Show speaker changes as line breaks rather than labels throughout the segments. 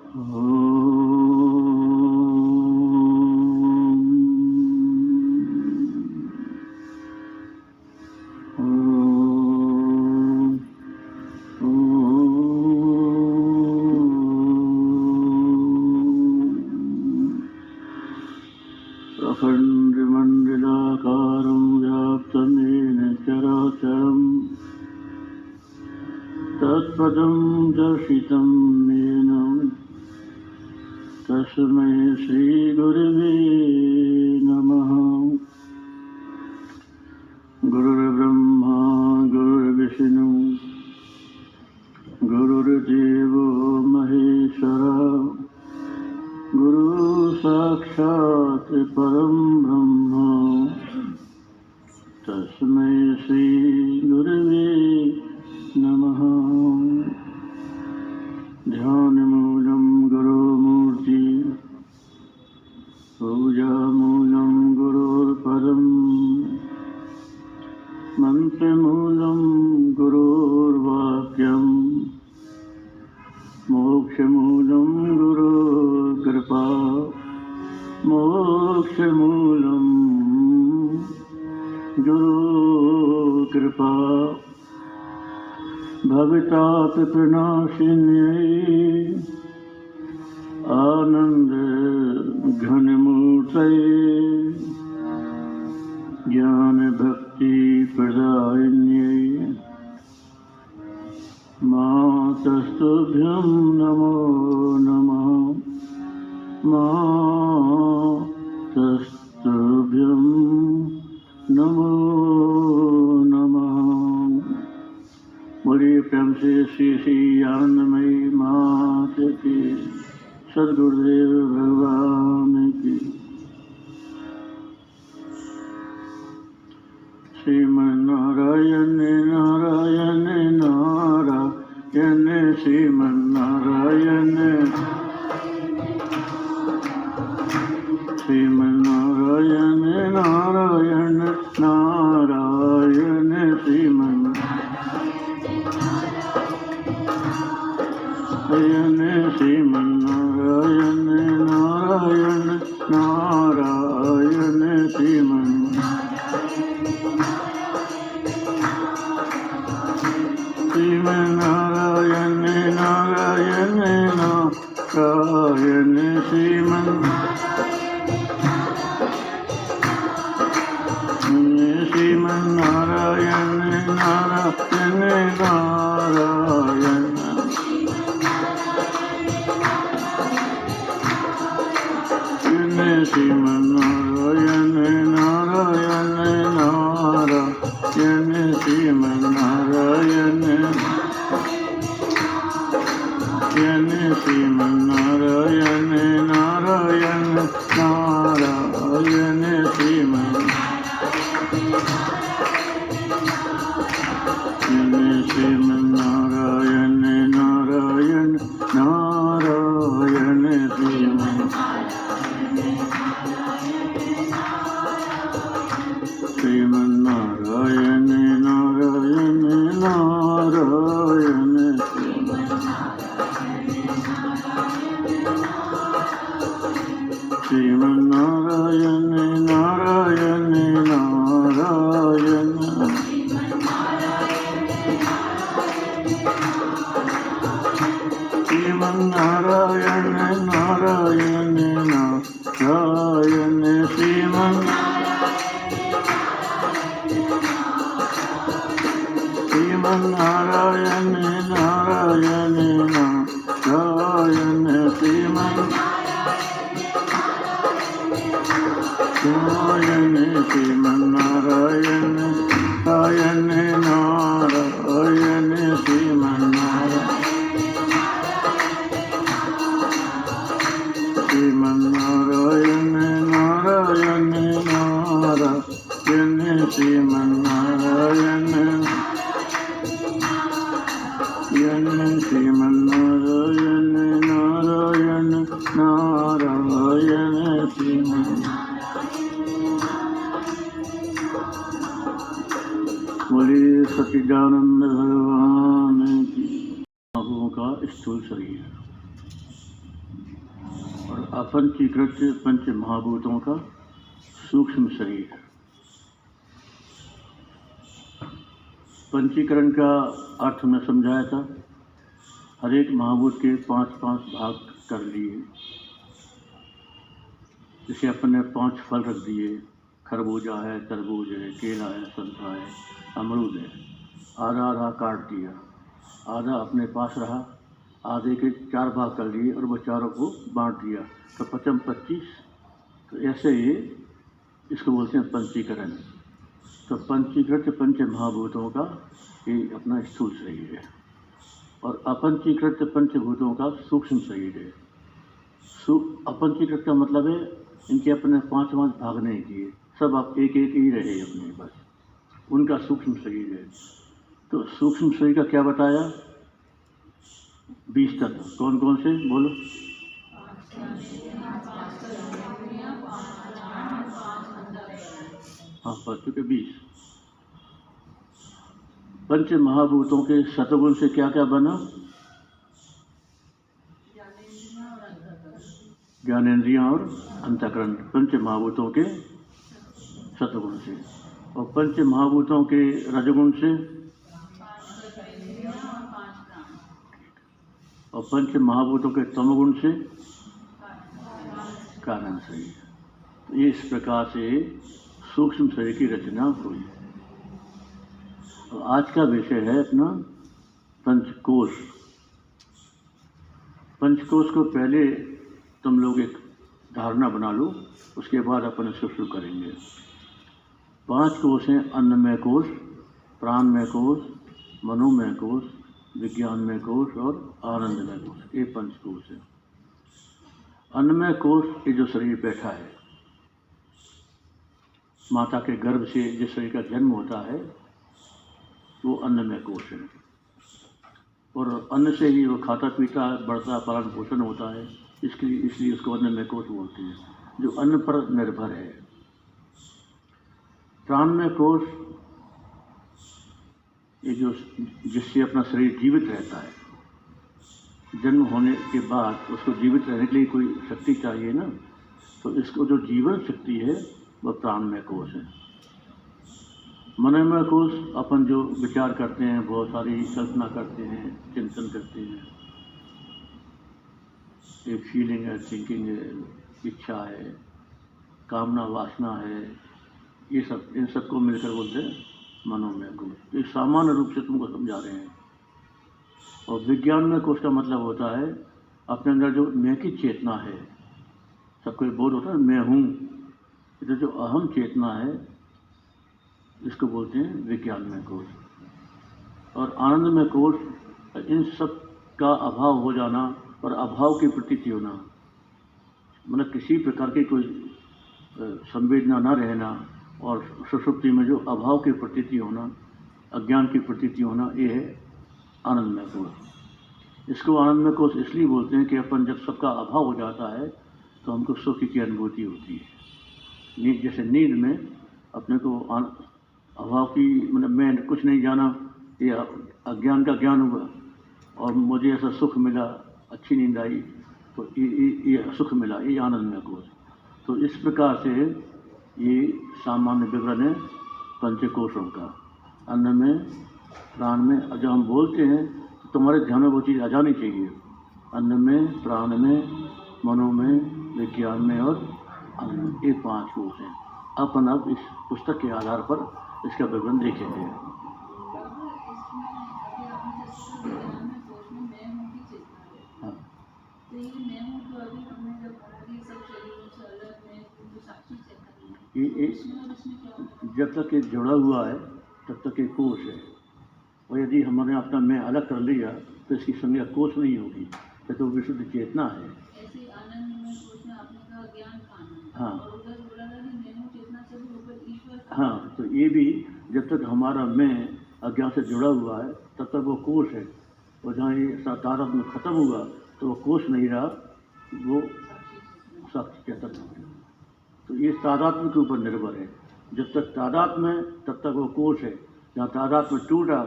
अखण्डमण्डलाकारं व्याप्तमेन चराचरम् तत्पदं दर्शितं येन तस्मै श्रीगुरवे नमः। गुरुर्ब्रह्मा गुरुर्विष्णु गुरुर्देवो महेश्वरः गुरु साक्षात् परं ब्रह्म तस्मै श्री गुरवे नमः। ध्यानमूलं गुरुमूर्ति पूजामूलं गुरोर्पदं मन्त्रमूलं गुरोर्वाक्यं मोक्षमूलं गुरोर्कृपा मोक्षमूलं गुरोर्कृपा भवितापप्रणाशिन्यै आनन्द घनमूर्तये ज्ञानभक्ति प्रदायिन्यै मातस्तुभ्यं नमो नमः। मातस्तुभ्यं नमो नमः। बोलिए प्रेम से श्री श्री आनंदमयी मात की, सद्गुरुदेव भगवान की। श्रीमन्नारायण नारायण नारायण श्रीमन्नारायण श्रीमन्नारायण नारायण नारायण श्रीमन्नारायण श्रीमन्नारायण नारायण नारायण श्रीमन्नारायण नारायण नारायण श्रीमन्नारायण नारायण नारायण श्रीमन्नारायण नारायण नारायण श्रीमन्नारायण श्रीमन्नारायण नारायण नारायण श्रीमन्नारायण नारायण नारायण श्रीमन्नारायण नारायण नारायण श्रीमन्नारायण नारायण नारायण श्रीमन्नारायण नारायण नारायण श्रीमन्नारायण नारायण नारायण श्रीमन्नारायण नारायण नारायण श्रीमन्नारायण नारायण नारायण श्रीमन्नारायण श्रीमन्नारायण नारायण नारायण बोलिए सच्चिदानंद भगवान की। आंखों का स्थूल शरीर अपंचीकृत पंच महाभूतों का सूक्ष्म शरीर। पंचीकरण का अर्थ मैं समझाया था। हर एक महाभूत के 5-5 भाग कर लिए। जैसे अपन ने 5 फल रख दिए, खरबूजा है, तरबूज है, केला है, संतरा है, अमरूद है। आधा आधा काट दिया, आधा अपने पास रहा, आधे के 4 भाग कर लिए और वो चारों को बांट दिया, तो 25। तो ऐसे ही इसको बोलते हैं पंचीकरण। तो पंचीकृत पंच महाभूतों का ये अपना स्थूल शरीर है और अपंचीकृत पंचभूतों का सूक्ष्म शरीर है। अपंचीकृत का मतलब है इनके अपने 5-5 भाग नहीं किए, सब आप एक ही रहे अपने, बस उनका सूक्ष्म शरीर है। तो सूक्ष्म शरीर का क्या बताया? 20 तत्व। कौन कौन से बोलो? हाँ, 5 के 20। पंच महाभूतों के सतगुण से क्या क्या बना? ज्ञानेंद्रियां और अंतःकरण, पंच महाभूतों के सतगुण से। और पंच महाभूतों के रजगुण से और पंच महाभूतों के तमगुण से कारण शरीर। तो ये इस प्रकार से सूक्ष्म शरीर की रचना हुई। और आज का विषय है अपना पंचकोश। पंचकोश को पहले तुम लोग एक धारणा बना लो, उसके बाद अपन इसको शुरू करेंगे। 5 कोश हैं: अन्नमय कोश, प्राणमय कोश, मनोमय कोश, विज्ञानमय कोश और आनंदमय कोश। ये 5 कोश है। अन्नमय कोश ये जो शरीर बैठा है, माता के गर्भ से जिस शरीर का जन्म होता है वो अन्नमय कोश है। और अन्न से ही वो खाता पीता बढ़ता पालन पोषण होता है, इसलिए उसको अन्नमय कोश बोलते हैं, जो अन्न पर निर्भर है। प्राणमय कोश ये जो जिससे अपना शरीर जीवित रहता है, जन्म होने के बाद उसको जीवित रहने के लिए कोई शक्ति चाहिए ना, तो इसको जो जीवन शक्ति है वह प्राणमय कोश है। मनोमय कोश अपन जो विचार करते हैं, बहुत सारी कल्पना करते हैं, चिंतन करते हैं, एक फीलिंग है, थिंकिंग है, इच्छा है, कामना वासना है, ये सब, इन सबको मिलकर बोलते हैं मनोमय कोश। ये सामान्य रूप से तुमको समझा रहे हैं। और विज्ञानमय कोश का मतलब होता है अपने अंदर जो मैं की चेतना है। सबको बोध होता है मैं हूँ, तो जो अहम चेतना है इसको बोलते हैं विज्ञानमय कोश। और आनंदमय कोश इन सब का अभाव हो जाना और अभाव की प्रतीति होना, मतलब किसी प्रकार की कोई संवेदना न रहना और सुषुप्ति में जो अभाव की प्रतीति होना, अज्ञान की प्रतीति होना, ये है आनंदमय कोश। इसको आनंदमय कोश इसलिए बोलते हैं कि अपन जब सबका अभाव हो जाता है तो हमको सुख की अनुभूति होती है। नींद, जैसे नींद में अपने को अभाव की, मतलब मैं कुछ नहीं जाना, ये अज्ञान का ज्ञान हुआ और मुझे ऐसा सुख मिला, अच्छी नींद आई, तो ये सुख मिला, ये आनंदमय कोश। तो इस प्रकार से ये सामान्य विवरण है पंचकोशों का। अन्न में, प्राण में, जब हम बोलते हैं तो तुम्हारे ध्यान में वो चीज़ आ जानी चाहिए। अन्न में, प्राण में, मनो में, विज्ञान में और आनंद, ये 5 कोश हैं। अपन अब इस पुस्तक के आधार पर इसका विवरण देखेंगे। हाँ, ये जब तक ये जुड़ा हुआ है तब तक ये कोश है, और यदि हमने अपना मैं अलग कर लिया तो इसकी संज्ञा कोश नहीं होगी, तो विशुद्ध चेतना है। हाँ हाँ, तो ये भी जब तक हमारा मैं अज्ञान से जुड़ा हुआ है तब तक वो कोश है, और जहाँ ये तादात्म्य खत्म हुआ तो वो कोश नहीं रहा, वो साक्षी चेतन हो गया। तो ये तादात्म्य के ऊपर निर्भर है। जब तक तादात्म्य है तब तक वो कोश है, जहाँ तादात्म्य टूटा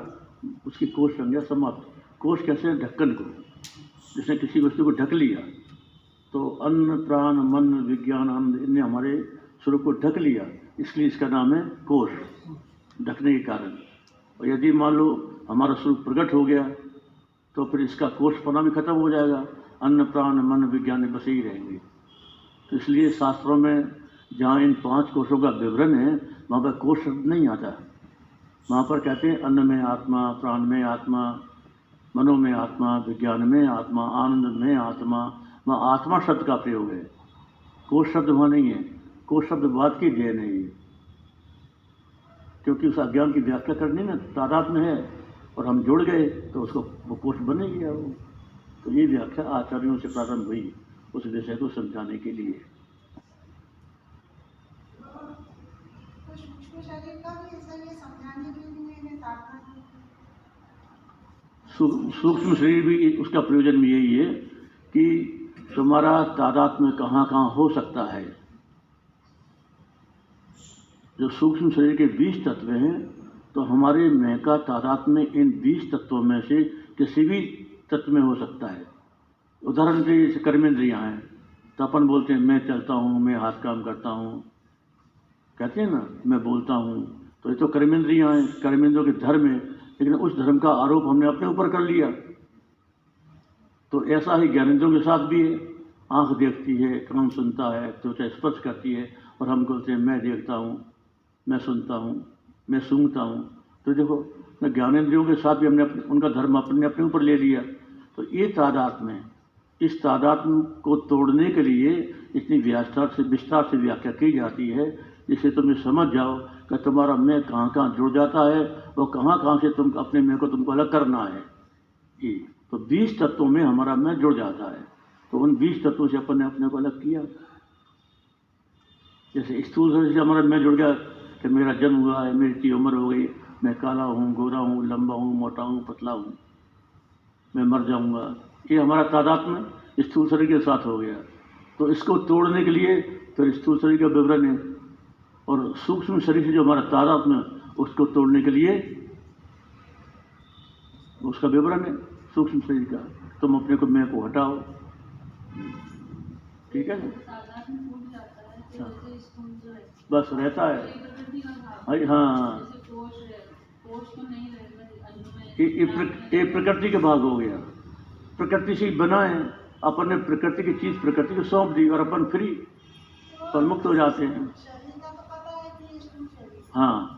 उसकी कोश संज्ञा समाप्त। कोश कैसे? ढक्कन को, जिसने किसी वस्तु को ढक लिया, तो अन्न प्राण मन विज्ञान आनंद इनने हमारे स्वरूप को ढक लिया, इसलिए इसका नाम है कोश, ढकने के कारण। और यदि मान लो हमारा स्वरूप प्रकट हो गया तो फिर इसका कोशपना भी खत्म हो जाएगा, अन्न प्राण मन विज्ञान बसे ही रहेंगे। तो इसलिए शास्त्रों में जहाँ इन 5 कोशों का विवरण है वहाँ पर कोश शब्द नहीं आता। वहाँ पर कहते हैं अन्न में आत्मा, प्राण में आत्मा, मनो में आत्मा, विज्ञान में आत्मा, आनंद में आत्मा। वहाँ आत्मा शब्द का प्रयोग है, कोश शब्द वहाँ नहीं है। कोश शब्द बात की देन है ये, क्योंकि उस अज्ञान की व्याख्या करनी ना तादाद में है और हम जुड़ गए तो उसको वो कोश बन ही गया वो। तो ये व्याख्या आचार्यों से प्रारंभ हुई उस विषय को समझाने के लिए। सूक्ष्म शरीर भी उसका प्रयोजन भी यही है कि तुम्हारा तादात्म्य कहाँ कहाँ हो सकता है। जो सूक्ष्म शरीर के 20 तत्व हैं तो हमारे मैं का तादात्म्य इन 20 तत्वों में से किसी भी तत्व में हो सकता है। उदाहरण के लिए कर्मेंद्रियाँ हैं तो अपन बोलते हैं मैं चलता हूँ, मैं हाथ काम करता हूँ, कहते हैं ना मैं बोलता हूँ, तो ये तो कर्मेंद्रियाँ हैं, कर्मेंद्रियों के धर्म है, लेकिन उस धर्म का आरोप हमने अपने ऊपर कर लिया। तो ऐसा ही ज्ञानेंद्रियों के साथ भी है, आँख देखती है, कान सुनता है, त्वचा स्पर्श करती है और हम बोलते हैं मैं देखता हूँ, मैं सुनता हूँ, मैं सूंघता हूँ। तो देखो मैं ज्ञानेंद्रियों के साथ भी हमने उनका धर्म अपने ऊपर ले लिया। तो ये तादात्म्य है, इस तादात्म्य को तोड़ने के लिए इतनी विस्तार से व्याख्या की जाती है जिससे तुम समझ जाओ कि तुम्हारा मैं कहाँ कहाँ जुड़ जाता है और कहाँ कहाँ से तुम अपने मैं को तुमको अलग करना है। ये तो 20 तत्वों में हमारा मैं जुड़ जाता है। तो उन 20 तत्वों से अपन ने अपने को अलग किया। जैसे स्थूल शरीर से हमारा मैं जुड़ गया कि मेरा जन्म हुआ है, मेरी इतनी उम्र हो गई, मैं काला हूँ, गोरा हूँ, लंबा हूँ, मोटा हूँ, पतला हूँ, मैं मर जाऊँगा। ये हमारा तादात्म्य स्थूल शरीर के साथ हो गया। तो इसको तोड़ने के लिए फिर स्थूल शरीर का विवरण है और सूक्ष्म शरीर से जो हमारा तादात्म्य उसको तोड़ने के लिए उसका विवरण है सूक्ष्म शरीर का। तुम अपने को मैं को हटाओ, ठीक है ना, बस रहता है। हाँ, ये प्रकृति के भाग हो गया, प्रकृति से बना है। अपन ने प्रकृति की चीज प्रकृति को सौंप दी और अपन फ्री पर मुक्त हो जाते हैं। हाँ,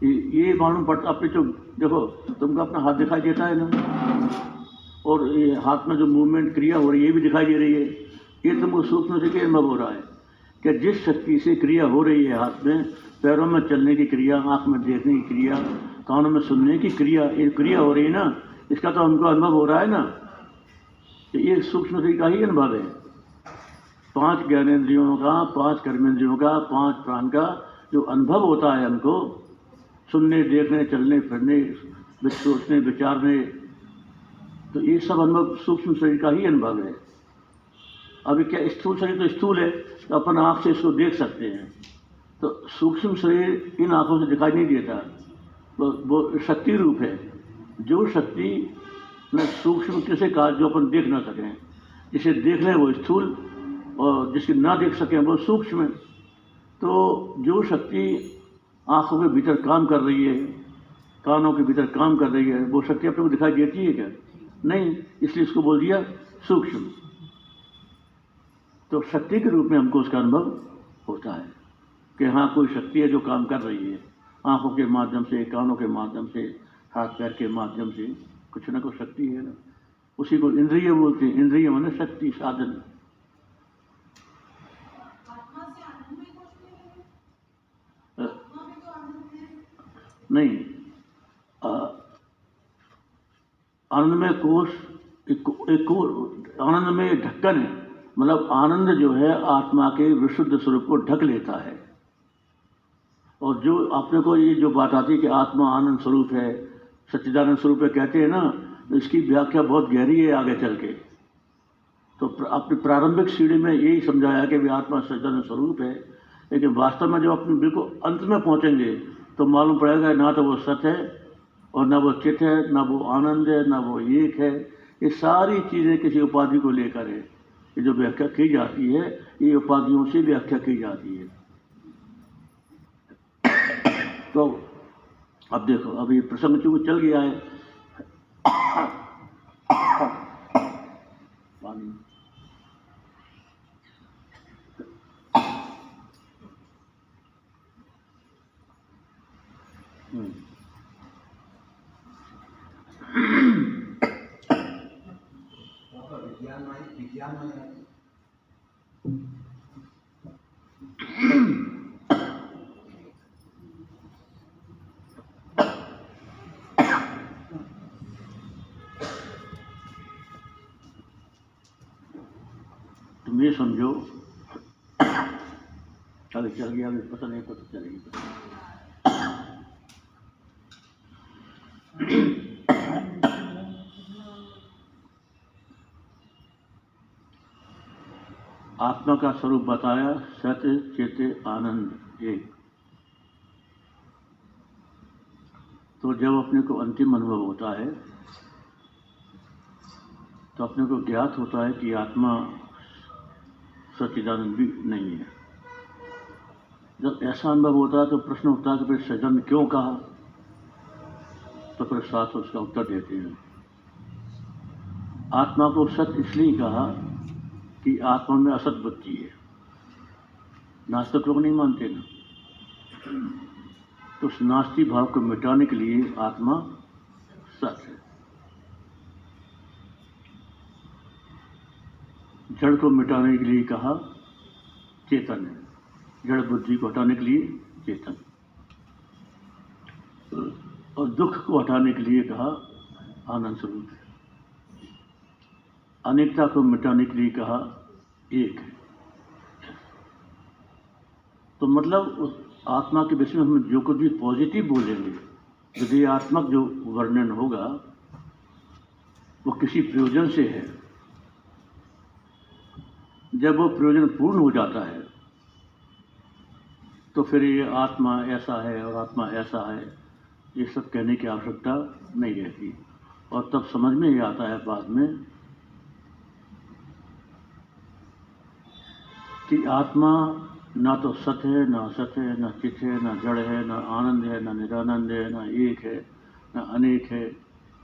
ये मालूम पड़ता अपने जो देखो तुमको अपना हाथ दिखाई देता है ना, और ये हाथ में जो मूवमेंट क्रिया हो रही है ये भी दिखाई दे रही है। ये तुमको सूक्ष्म से क्या अनुभव हो रहा है कि जिस शक्ति से क्रिया हो रही है, हाथ में पैरों में चलने की क्रिया, आँख में देखने की क्रिया, कानों में सुनने की क्रिया, ये क्रिया हो रही है ना, इसका तो हमको अनुभव हो रहा है ना। तो ये सूक्ष्म शरीर का ही अनुभव है। 5 ज्ञानेंद्रियों का, 5 कर्मेंद्रियों का, 5 प्राण का जो अनुभव होता है हमको सुनने, देखने, चलने फिरने, सोचने, विचारने, तो ये सब अनुभव सूक्ष्म शरीर का ही अनुभव है। अभी क्या स्थूल शरीर तो स्थूल है तो अपन आँख से इसको देख सकते हैं, तो सूक्ष्म शरीर इन आँखों से दिखाई नहीं देता, वो शक्ति रूप है। जो शक्ति में सूक्ष्म किसे कहा जो अपन देख ना सकें, जिसे देख लें वो स्थूल और जिसके ना देख सकें वो सूक्ष्म है। तो जो शक्ति आँखों के भीतर काम कर रही है, कानों के भीतर काम कर रही है, वो शक्ति अपने को दिखाई देती है क्या? नहीं, इसलिए इसको बोल दिया सूक्ष्म। तो शक्ति के रूप में हमको उसका अनुभव होता है कि हाँ कोई शक्ति है जो काम कर रही है, आँखों के माध्यम से, कानों के माध्यम से, हाथ पैर के माध्यम से, कुछ ना कुछ शक्ति है ना। उसी को इंद्रिय बोलते हैं। इंद्रिय माने शक्ति, साधन। नहीं, आनंदमय कोश एक आनंदमय ढक्कन है, मतलब आनंद जो है आत्मा के विशुद्ध स्वरूप को ढक लेता है। और जो आपने को ये जो बात आती है कि आत्मा आनंद स्वरूप है, सच्चिदानंद स्वरूप है कहते हैं ना, तो इसकी व्याख्या बहुत गहरी है आगे चल के। तो अपनी प्रारंभिक सीढ़ी में यही समझाया कि भी आत्मा सच्चिदानंद स्वरूप है, लेकिन वास्तव में जब अपने बिल्कुल अंत में पहुंचेंगे तो मालूम पड़ेगा ना तो वो सत्य है और ना वो चित है, ना वो आनंद है, ना वो एक है। ये सारी चीज़ें किसी उपाधि को लेकर है। ये जो व्याख्या की जाती है ये उपाधियों से व्याख्या की जाती है। तो अब देखो, अभी प्रसंग चूंकि चल गया है, पानी तुम ये समझो, चल गया, अभी पता नहीं पता चलेगी। आत्मा का स्वरूप बताया, सत्य चेते आनंद एक। तो जब अपने को अंतिम अनुभव होता है तो अपने को ज्ञात होता है कि आत्मा सच्चिदानंद भी नहीं है। जब ऐसा अनुभव होता है तो प्रश्न उठता है कि फिर सज्जन क्यों कहा, तो फिर साथ उसका उत्तर देते हैं। आत्मा को सत्य इसलिए कहा कि आत्मा में असत बुद्धि है। नास्तिक लोग नहीं मानते ना, तो उस नास्तिक भाव को मिटाने के लिए आत्मा सत्य है। जड़ को मिटाने के लिए कहा चेतन है, जड़ बुद्धि को हटाने के लिए चेतन, और दुख को हटाने के लिए कहा आनंद स्वरूप है। अनेकता को मिटाने के लिए कहा एक है। तो मतलब उस आत्मा के विषय में हम जो कुछ भी पॉजिटिव बोलेंगे, विधेयात्मक जो वर्णन होगा वो किसी प्रयोजन से है। जब वो प्रयोजन पूर्ण हो जाता है तो फिर ये आत्मा ऐसा है और आत्मा ऐसा है, ये सब कहने की आवश्यकता नहीं रहती। और तब समझ में ये आता है बाद में कि आत्मा ना तो सत है, ना असत है, ना चित है, ना जड़ है, ना आनंद है, ना निरानंद है, ना एक है, ना अनेक है।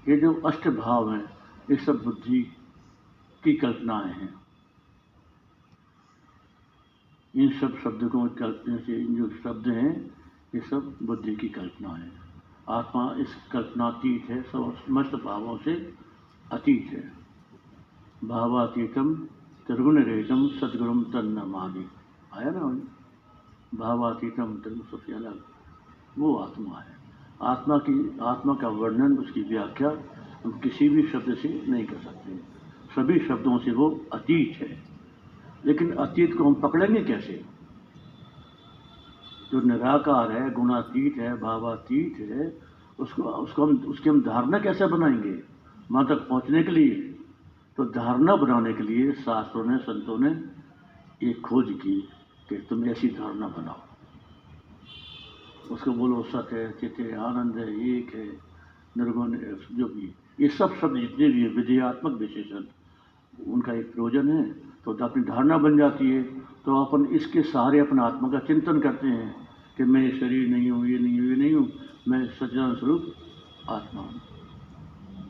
ये जो अष्ट भाव हैं ये सब बुद्धि की कल्पनाएं हैं। इन सब शब्दों की कल्पना से, इन जो शब्द हैं ये सब बुद्धि की कल्पना है। आत्मा इस कल्पनातीत है, समस्त भावों से अतीत है। भावातीतम त्रिगुण रहितम सद्गुरुम तन्नमामि, आया ना, भावातीतम त्रिगुण सबसे अलग वो आत्मा है। आत्मा का वर्णन, उसकी व्याख्या हम किसी भी शब्द से नहीं कर सकते। सभी शब्दों से वो अतीत है। लेकिन अतीत को हम पकड़ेंगे कैसे? जो निराकार है, गुणातीत है, भावातीत है, उसकी हम धारणा कैसे बनाएंगे वहां तक पहुंचने के लिए? तो धारणा बनाने के लिए शास्त्रों ने, संतों ने एक खोज की कि तुम ऐसी धारणा बनाओ। उसको बोलो सत्य है, चित है, आनंद है, एक है, निर्गुण है, जो भी ये सब शब्द जितने भी विधेयात्मक विशेषण, उनका एक प्रयोजन है। तो अपनी धारणा बन जाती है। तो अपन इसके सहारे अपना आत्मा का चिंतन करते हैं कि मैं ये शरीर नहीं हूँ, ये नहीं हूँ, ये नहीं हूँ, मैं सच्चिदानंद स्वरूप आत्मा हूँ।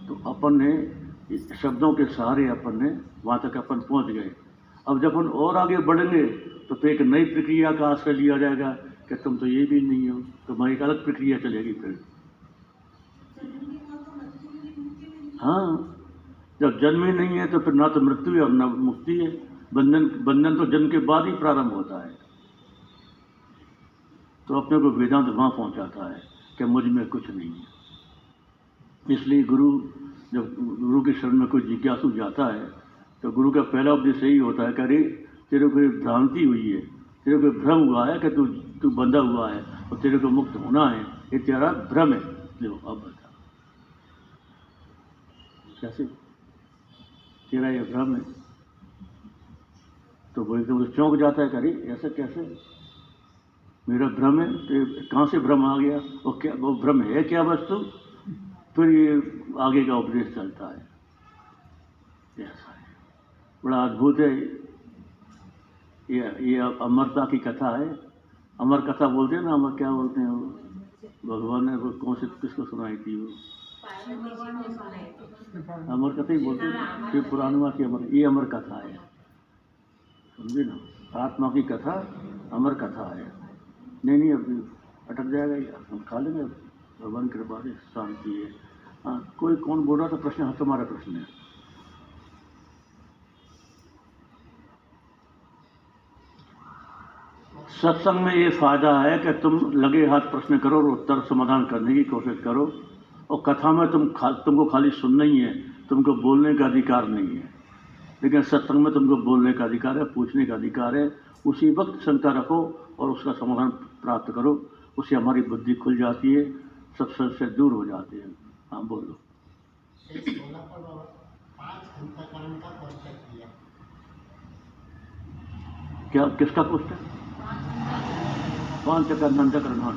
तो अपन ने शब्दों के सहारे अपन ने वहाँ तक अपन पहुँच गए। अब जब अपन और आगे बढ़ेंगे तो फिर एक नई प्रक्रिया का आश्रय लिया जाएगा कि तुम तो ये भी नहीं हो, तुम्हारी एक अलग प्रक्रिया चलेगी फिर। हाँ, जब जन्म ही नहीं है तो फिर ना तो मृत्यु है और ना मुक्ति है। बंधन तो जन्म के बाद ही प्रारंभ होता है। तो अपने को वेदांत वहाँ पहुँचाता है कि मुझ में कुछ नहीं है। इसलिए जब गुरु के शरण में कोई जिज्ञासु जाता है तो गुरु का पहला उपदेश यही होता है कि अरे तेरे को भ्रांति हुई है, तेरे को भ्रम हुआ है कि तू बंधा हुआ है और तेरे को मुक्त होना है, ये तेरा भ्रम है। लो अब बता कैसे तेरा ये भ्रम है। तो वो एकदम चौंक जाता है, अरे ऐसा कैसे, मेरा भ्रम है? तो कहाँ से भ्रम आ गया? वो क्या, वो भ्रम है क्या वस्तु? फिर ये आगे का उपदेश चलता है। ऐसा है, बड़ा अद्भुत है। ये अमरता की कथा है। अमर कथा बोलते हैं ना, अमर क्या बोलते हैं वो, भगवान ने वो कौन से किसको सुनाई थी वो, अमर कथा ही बोलते हैं, शिव पुराण में की अमर, ये अमर कथा है, समझे ना। आत्मा की कथा अमर कथा है। नहीं अभी अटक जाएगा ये, हम खा लेंगे, भगवान की कृपा से शांति है। हाँ, कोई कौन बोल रहा था प्रश्न? हाँ, तुम्हारा प्रश्न है। सत्संग में ये फायदा है कि तुम लगे हाथ प्रश्न करो और उत्तर समाधान करने की कोशिश करो, और कथा में तुमको खाली सुनना ही है, तुमको बोलने का अधिकार नहीं है। लेकिन सत्संग में तुमको बोलने का अधिकार है, पूछने का अधिकार है। उसी वक्त शंका रखो और उसका समाधान प्राप्त करो, उससे हमारी बुद्धि खुल जाती है, सब से दूर हो जाती है। हाँ बोलो। क्या किसका क्वेश्चन? 5 अंतःकरण। हाँ,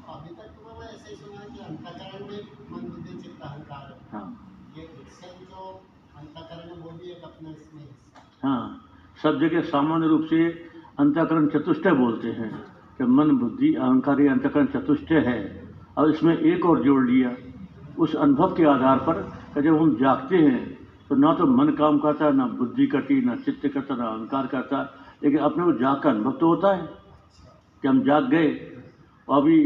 अभी तक तो मैंने ऐसे ही सुना है कि अंतःकरण में मन बुद्धि चित्त अहंकार है।
हाँ,
ये एक्सेल जो अंतःकरण है वो भी एक अपने इसमें
हाँ, सब जगह सामान्य रूप से अंतःकरण चतुष्टय बोलते हैं कि मन बुद्धि अहंकार ये अंतःकरण चतुष्टय है। और इसमें एक और जोड़ लिया उस अनुभव के आधार पर कि जब हम जागते हैं तो ना तो मन काम करता, ना बुद्धि करती, ना चित्त करता, ना अहंकार करता, लेकिन अपने को जाग का अनुभव तो होता है कि हम जाग गए। और अभी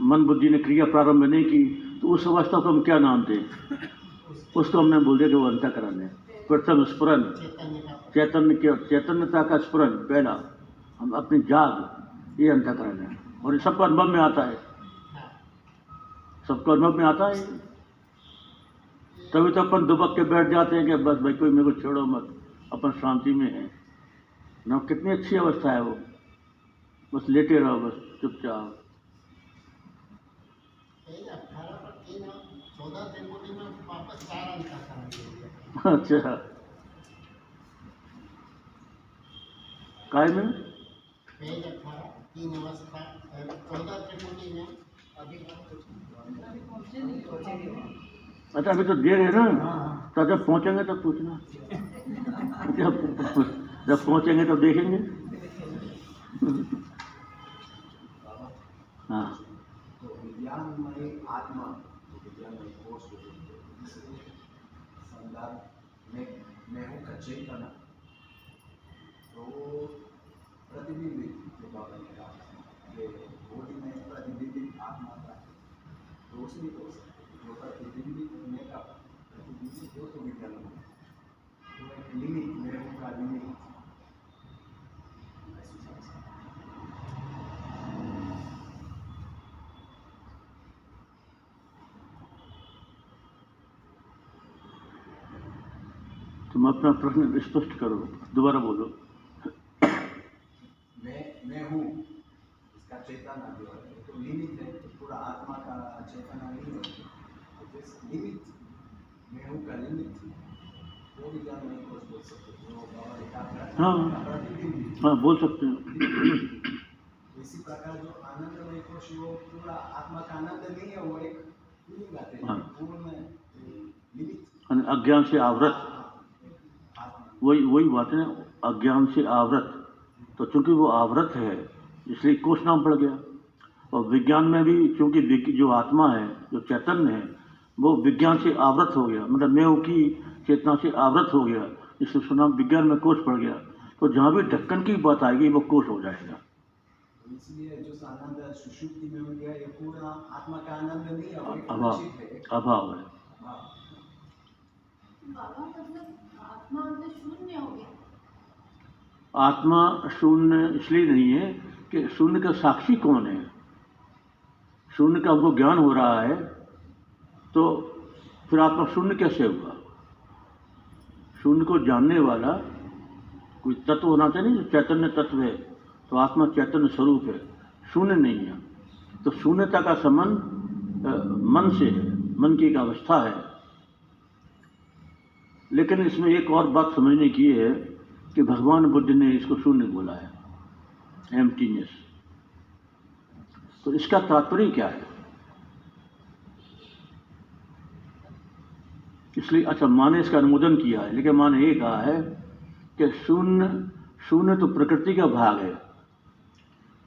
मन बुद्धि ने क्रिया प्रारंभ नहीं की, तो उस अवस्था को हम क्या नाम दें? उसको हमने बोल दिया कि वो अंतःकरण है। प्रथम स्फुरन, चैतन्यता का स्फुरन पहला, हम अपनी जाग, ये अंतःकरण है। और ये सबको अनुभव में आता है, सबको अनुभव में आता है। तभी तो अपन दुबक के बैठ जाते हैं कि बस भाई कोई मेरे को छोड़ो मत, अपन शांति में है ना। कितनी अच्छी अवस्था है वो, बस लेटे रहो, बस चुपचाप।
14 त्रिपुटी में वापस 4 अंतःकरण।
अच्छा, काय में
पेज 18 3 अवस्था 14 त्रिपुटी में अभी
अच्छा, अभी तो देर है ना, तो जब पहुंचेंगे तब पूछना। जब पहुंचेंगे तब देखेंगे। हाँ,
तो विज्ञानमय आत्मा, विज्ञानमय कोश संदर्भ में मैं हूँ का चेतना, तो प्रतिबिंबित जो बाबा ने कहा कि बॉडी में प्रतिबिंबित आत्मा का रोशनी हो सकती है, जो प्रतिबिंबित होने का प्रतिबिंबित हो तो विज्ञान में तो एक लिमिट, मैं हूँ का लिमिट
तुम अपना प्रश्न स्पष्ट करो, दोबारा बोलो।
मैं हूँ इसका चेतना जो है तो लिमिट है, तो पूरा आत्मा का चेतना नहीं है, तो जिस लिमिट मैं हूँ का लिमिट वो विज्ञान में कोश बोल सकते हैं, वो बाबा ने कहा
हाँ, हाँ बोल सकते हैं।
इसी प्रकार जो आनंदमय कोश वो पूरा आत्मा का आनंद नहीं है, वो एक फीलिंग आते हैं,
हाँ,
पूर्ण लिमिट
अज्ञान से आवृत, वही बात है, अज्ञान से आवृत। तो चूंकि वो आवृत है इसलिए कोश नाम पड़ गया। और विज्ञान में भी चूंकि जो आत्मा है, जो चैतन्य है, वो विज्ञान से आवृत हो गया, मतलब मैं की चेतना से आवृत हो गया, इसलिए उसका नाम विज्ञान में कोश पड़ गया। तो जहाँ भी ढक्कन की बात आएगी वो कोश हो जाएगा।
इसलिए जो आनंद सुषुप्ति में हो गया, ये पूरा आत्मा का आनंद नहीं है,
अभाव है।
बाबा मतलब आत्मा मतलब शून्य हो गया।
आत्मा शून्य इसलिए नहीं है कि शून्य का साक्षी कौन है। शून्य का हमको ज्ञान हो रहा है तो फिर आत्मा शून्य कैसे हुआ? शून्य को जानने वाला कोई तत्व होना चाहिए, जो चैतन्य तत्व है, तो आत्मा चैतन्य स्वरूप है, शून्य नहीं है। तो शून्यता का संबंध मन से है, मन की एक अवस्था है। लेकिन इसमें एक और बात समझने की है कि भगवान बुद्ध ने इसको शून्य बोला है, एम्प्टीनेस। तो इसका तात्पर्य क्या है? इसलिए अच्छा माँ ने इसका अनुमोदन किया है, लेकिन माँ ने ये कहा है कि शून्य शून्य तो प्रकृति का भाग है,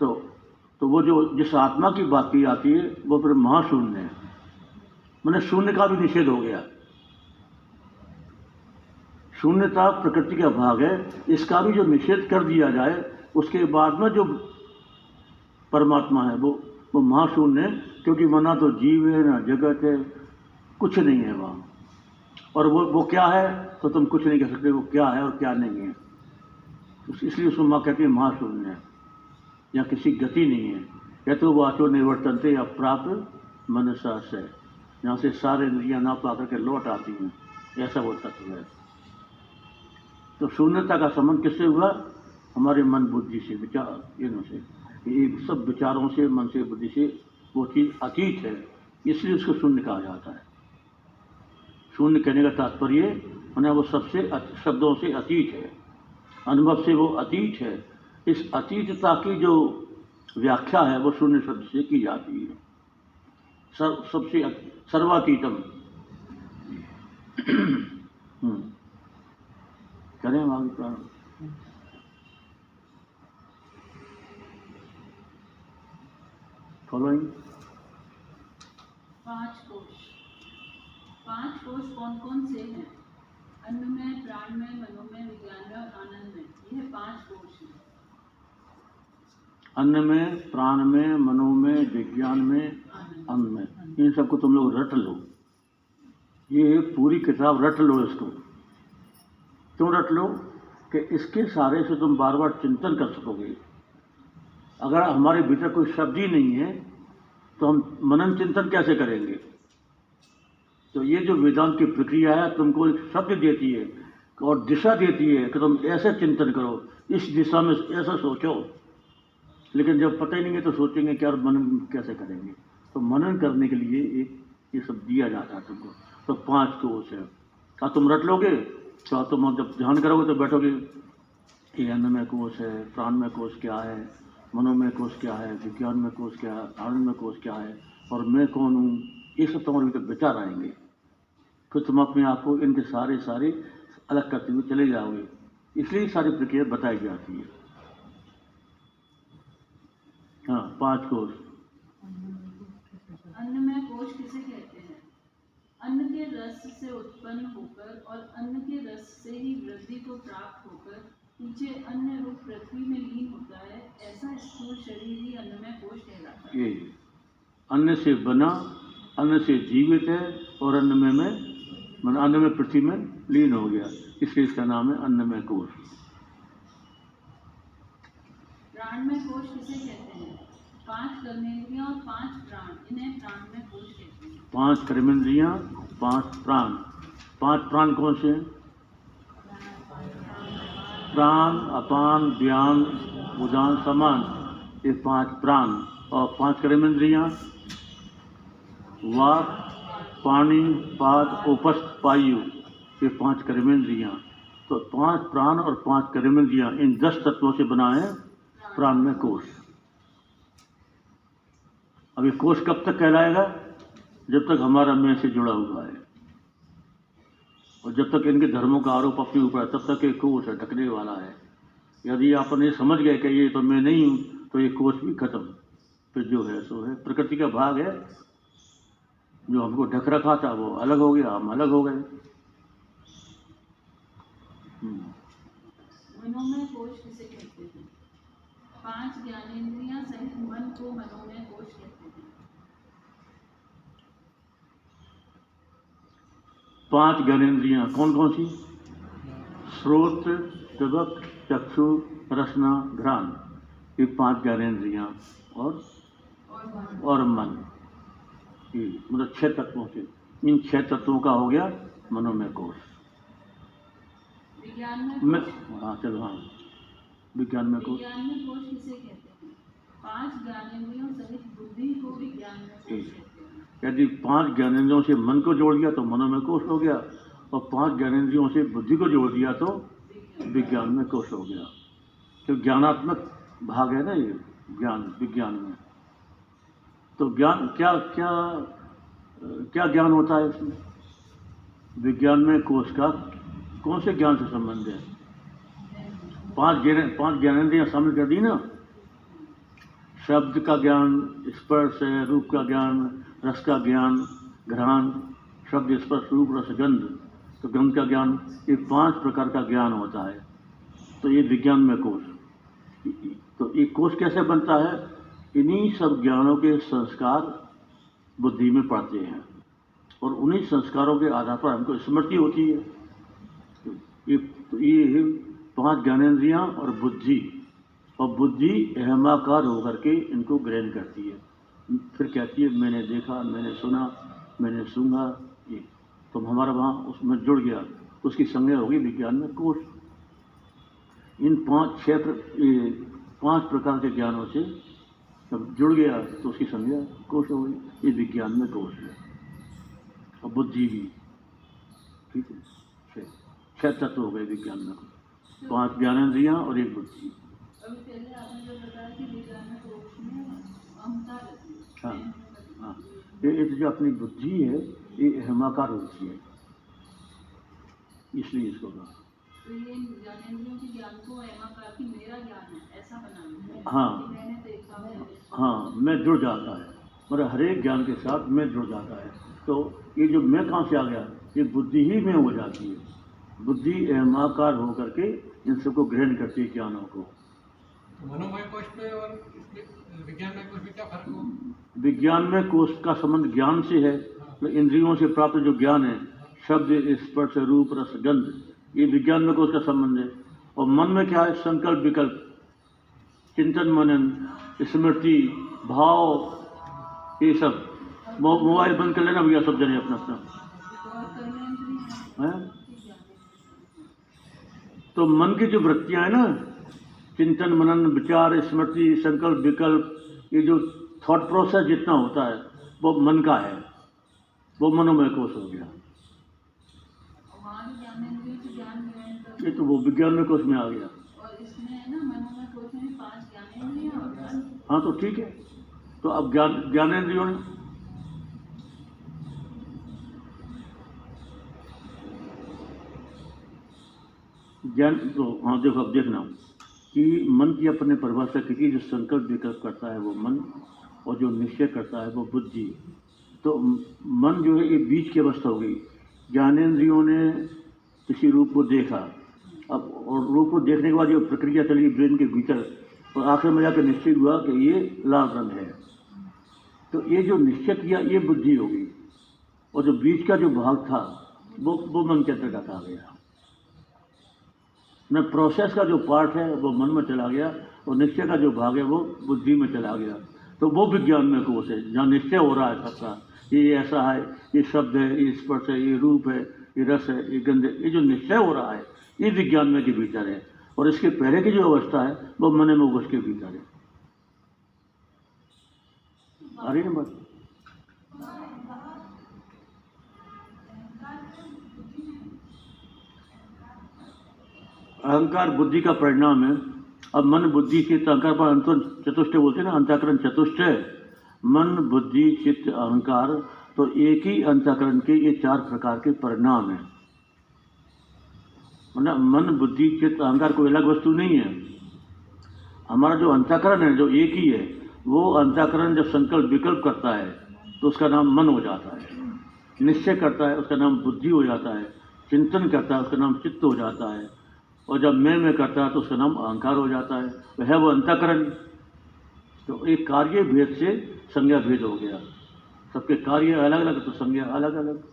तो वो जो जिस आत्मा की बात की जाती है वो फिर महाशून्य है, मैंने शून्य का भी निषेध हो गया। शून्यता प्रकृति का भाग है, इसका भी जो निषेध कर दिया जाए उसके बाद में जो परमात्मा है वो महाशून्य है, क्योंकि वह ना तो जीव है ना जगत है, कुछ नहीं है वहाँ। और वो क्या है तो तुम कुछ नहीं कह सकते, वो क्या है और क्या नहीं है। इसलिए उसको माँ कहती है महाशून्य है, या किसी गति नहीं है। या तो वाचो निवर्तनते अप्राप्त मनसा से, यहाँ से सारे इंद्रियाँ ना पा करके लौट आती हैं, ऐसा वो तत्व है। तो शून्यता का संबंध किससे हुआ? हमारे मन बुद्धि से, विचार, इनों से, ये सब विचारों से, मन से, बुद्धि से वो चीज़ अतीत है, इसलिए उसको शून्य कहा जाता है। शून्य कहने का तात्पर्य माने वो सबसे शब्दों से अतीत है, अनुभव से वो अतीत है। इस अतीतता की जो व्याख्या है वो शून्य शब्द से की जाती है। सबसे सर्वातीतम। करें आगे प्राण। फॉलोइंग
5 कोश। 5 कोश कौन कौन से हैं? अन्न में, प्राण में, मनो में, विज्ञान में और आनंद में। यह 5 कोश हैं।
अन्न में, प्राण में, मनो में, विज्ञान में, अन्न में, इन सबको तुम लोग रट लो। ये पूरी किताब रट लो इसको। क्यों रट लो? कि इसके सारे से तुम बार बार चिंतन कर सकोगे। अगर हमारे भीतर कोई शब्द ही नहीं है तो हम मनन चिंतन कैसे करेंगे? तो ये जो वेदांत की प्रक्रिया है तुमको एक शब्द देती है और दिशा देती है कि तुम ऐसे चिंतन करो, इस दिशा में ऐसा सोचो। लेकिन जब पता ही नहीं है तो सोचेंगे क्या, मनन कैसे करेंगे? तो मनन करने के लिए एक ये सब दिया जाता है तुमको। तो 5 कोश है। क्या तुम रट लोगे? तो तुम जब ध्यान करोगे तो बैठोगे, ये अन्न में कोश है, प्राण में कोश क्या है, मनो में कोश क्या है, विज्ञान में कोश क्या है, आनंद में कोश क्या है, और मैं कौन हूँ, ये सब तुम्हारे भीतर विचार आएंगे। फिर तुम अपने आप को इनके सारे अलग करते हुए चले जाओगे। इसलिए सारी प्रक्रिया बताई जाती है। हाँ, 5 कोश।
अन्न में कोश किसे कहते हैं? अन्न के रस से उत्पन्न होकर और अन्न के रस से ही वृद्धि को प्राप्त होकर पीछे अन्य रूप पृथ्वी में लीन होता है, ऐसा स्थूल शरीर ही अन्नमय कोश कहलाता है।
ये अन्न से बना, अन्न से जीवित है, और अन्न में पृथ्वी में लीन हो गया, इसलिए इसका नाम है अन्नमय कोश।
प्राण में कोश किसे कहते हैं? 5 कर्मेंद्रियां और 5 प्राण, इन्हें प्राणमय कोश कहते हैं।
5 कर्मेंद्रियां, 5 प्राण। 5 प्राण कौन से हैं? प्राण, अपान, व्यान, उदान, समान, ये 5 प्राण। और 5 कर्मेंद्रियां, वाक, पानी, पाद, उपस्थ, वायु, ये 5 कर्मेंद्रियां। तो 5 प्राण और 5 कर्मेंद्रियां, इन 10 तत्वों से बना है प्राणमय कोश। अब ये कोश कब तक कहलाएगा? जब तक हमारा मैं से जुड़ा हुआ है, और जब तक इनके धर्मों का आरोप अपने ऊपर है तब तक ये कोश है, ढकने वाला है। यदि आप ये समझ गए कि ये तो मैं नहीं हूँ, तो ये कोश भी खत्म। फिर जो है सो है, प्रकृति का भाग है। जो हमको ढक रखा था वो अलग हो गया, हम अलग हो गए।
मनोमय कोश किसे कहते हैं? 5 ज्ञानेंद्रियां सहित मन को मनोमय कोश कहते हैं।
5 ज्ञानेंद्रियां कौन कौन सी? श्रोत, त्वक, चक्षु, रसना, घ्राण, ये 5 ज्ञानेंद्रियां और मन, ये मतलब 6 तत्वों से। इन 6 तत्वों का हो गया मनोमय कोश।
विज्ञान में
हाँ चलो, हाँ विज्ञान में कोश।
विज्ञान में कोश किसे कहते हैं? 5 ज्ञानेंद्रियों सहित बुद्धि को विज्ञान में कोश कहते हैं।
यदि 5 ज्ञानेंद्रियों से मन को जोड़ दिया तो मनोमय कोश हो गया, और 5 ज्ञानेंद्रियों से बुद्धि को जोड़ दिया तो विज्ञान में कोश हो गया। तो ज्ञानात्मक भाग है ना ये ज्ञान, विज्ञान में। तो ज्ञान क्या क्या क्या ज्ञान होता है इसमें? विज्ञान में कोश का कौन से ज्ञान से संबंध है? पांच ज्ञानेंद्रियां शामिल कर दी ना। शब्द का ज्ञान, स्पर्श है, रूप का ज्ञान, रस का ज्ञान, घ्राण, शब्द, स्पर्श, रूप, रस, गंध, तो गंध का ज्ञान, ये 5 प्रकार का ज्ञान होता है। तो ये विज्ञान में कोश। तो ये कोश कैसे बनता है? इन्हीं सब ज्ञानों के संस्कार बुद्धि में पड़ते हैं और उन्हीं संस्कारों के आधार पर हमको स्मृति होती है। तो ये 5 ज्ञानेंद्रियां और बुद्धि अहमाकार होकर के इनको ग्रहण करती है। फिर कहती है मैंने देखा, मैंने सुना, मैंने सूंघा, ये तो हमारा वहाँ उसमें जुड़ गया, तो उसकी संज्ञा होगी विज्ञान में कोश। इन 5 प्रकार के ज्ञानों से जब जुड़ गया तो उसकी संज्ञा कोश हो गई। ये विज्ञान में कोश है। और बुद्धि भी, ठीक है, 6 तत्व हो गए विज्ञान में, 5 ज्ञानेंद्रियां और 1 बुद्धि।
अभी पहले आपने जो बताया कि विज्ञान में कोश में अहंकार रहती है।
हाँ हाँ, ये जो अपनी बुद्धि है ये अहमाकार होती है, इसलिए इसको कहा।
तो ये ज्ञानेंद्रियों के ज्ञान को अहमाकार की मेरा ज्ञान है ऐसा बनाना है।
हाँ
मैंने देखा, मैंने
हाँ, मैं जुड़ जाता है, मतलब हर एक ज्ञान के साथ मैं जुड़ जाता है। तो ये जो मैं कहाँ से आ गया, ये बुद्धि ही में हो जाती है। बुद्धि अहमाकार होकर के इन सबको ग्रहण करती है ज्ञानों को।
तो मनोमय कोश में और विज्ञान में कोश में क्या फर्क हो?
विज्ञान में कोश का संबंध ज्ञान से है, तो इंद्रियों से प्राप्त जो ज्ञान है, शब्द, स्पर्श, रूप, रस, गंध, ये विज्ञान में कोश का संबंध है। और मन में क्या है? संकल्प, विकल्प, चिंतन, मनन, स्मृति, भाव, ये सब। मोबाइल बंद कर लेना भैया सब जने अपना अपना। तो मन की जो वृत्तियां है ना, चिंतन, मनन, विचार, स्मृति, संकल्प, विकल्प, ये जो थॉट प्रोसेस जितना होता है वो मन का है, वो मनोमय कोश हो गया। ये तो वो विज्ञान में कोश में आ गया।
और इसमें है ना मनोमय कोश में 5 ज्ञानेंद्रियां और मन।
हाँ तो ठीक है, तो अब ज्ञानेंद्रियों ने ज्ञान, तो हाँ देखो, अब देखना कि मन की अपने परिभाषा की, जो संकल्प विकल्प करता है वो मन, और जो निश्चय करता है वो बुद्धि। तो मन जो है ये बीच की अवस्था हो गई। ज्ञानेंद्रियों ने किसी रूप को देखा, अब और रूप को देखने के बाद जो प्रक्रिया चली ब्रेन के भीतर, और आखिर में जाकर निश्चय हुआ कि ये लाल रंग है। तो ये जो निश्चय किया ये बुद्धि हो गई, और जो बीच का जो भाग था वो मन के अंतर्गत आ गया। न प्रोसेस का जो पार्ट है वो मन में चला गया, और निश्चय का जो भाग है वो बुद्धि में चला गया। तो वो विज्ञान में कोश है, जहाँ निश्चय हो रहा है सबका, ये ऐसा है, ये शब्द है, ये स्पर्श है, ये रूप है, ये रस है, ये गंध है, ये जो निश्चय हो रहा है ये विज्ञान में के भीतर है। और इसके पहले की जो अवस्था है वो मन में कोश के भीतर है। आ रही ना बात? अहंकार बुद्धि का परिणाम है। अब मन, बुद्धि, चित्त, अहंकार पर अंतर चतुष्टय बोलते हैं ना, अंतःकरण चतुष्टय, मन, बुद्धि, चित्त, अहंकार। तो एक ही अंतःकरण के ये 4 प्रकार के परिणाम हैं। मतलब मन, बुद्धि, चित्त, अहंकार कोई अलग वस्तु नहीं है। हमारा जो अंतःकरण है जो एक ही है, वो अंतःकरण जब संकल्प विकल्प करता है तो उसका नाम मन हो जाता है, निश्चय करता है उसका नाम बुद्धि हो जाता है, चिंतन करता है उसका नाम चित्त हो जाता है, और जब मैं करता है तो उसका नाम अहंकार हो जाता है। तो है वो अंतःकरण। तो एक कार्य भेद से संज्ञा भेद हो गया, सबके कार्य अलग अलग तो संज्ञा अलग अलग।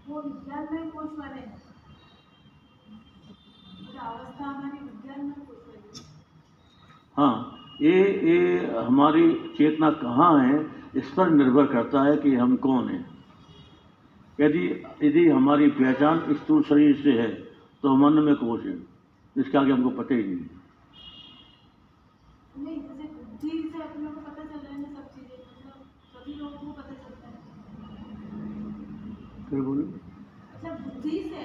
वो विज्ञान में कोश वाले हैं, अवस्था हमारी विज्ञान में कोश वाली।
हाँ, ये हमारी चेतना कहाँ है इस पर निर्भर करता है कि हम कौन हैं। यदि हमारी पहचान स्थूल शरीर से है तो मन में कोश है, इसके आगे हमको पता ही नहीं।
नहीं, जैसे बुद्धि से अपने को पता चल रहा है ना सब चीजें, मतलब सभी लोगों को पता चलता है।
फिर बोलो।
अच्छा, बुद्धि से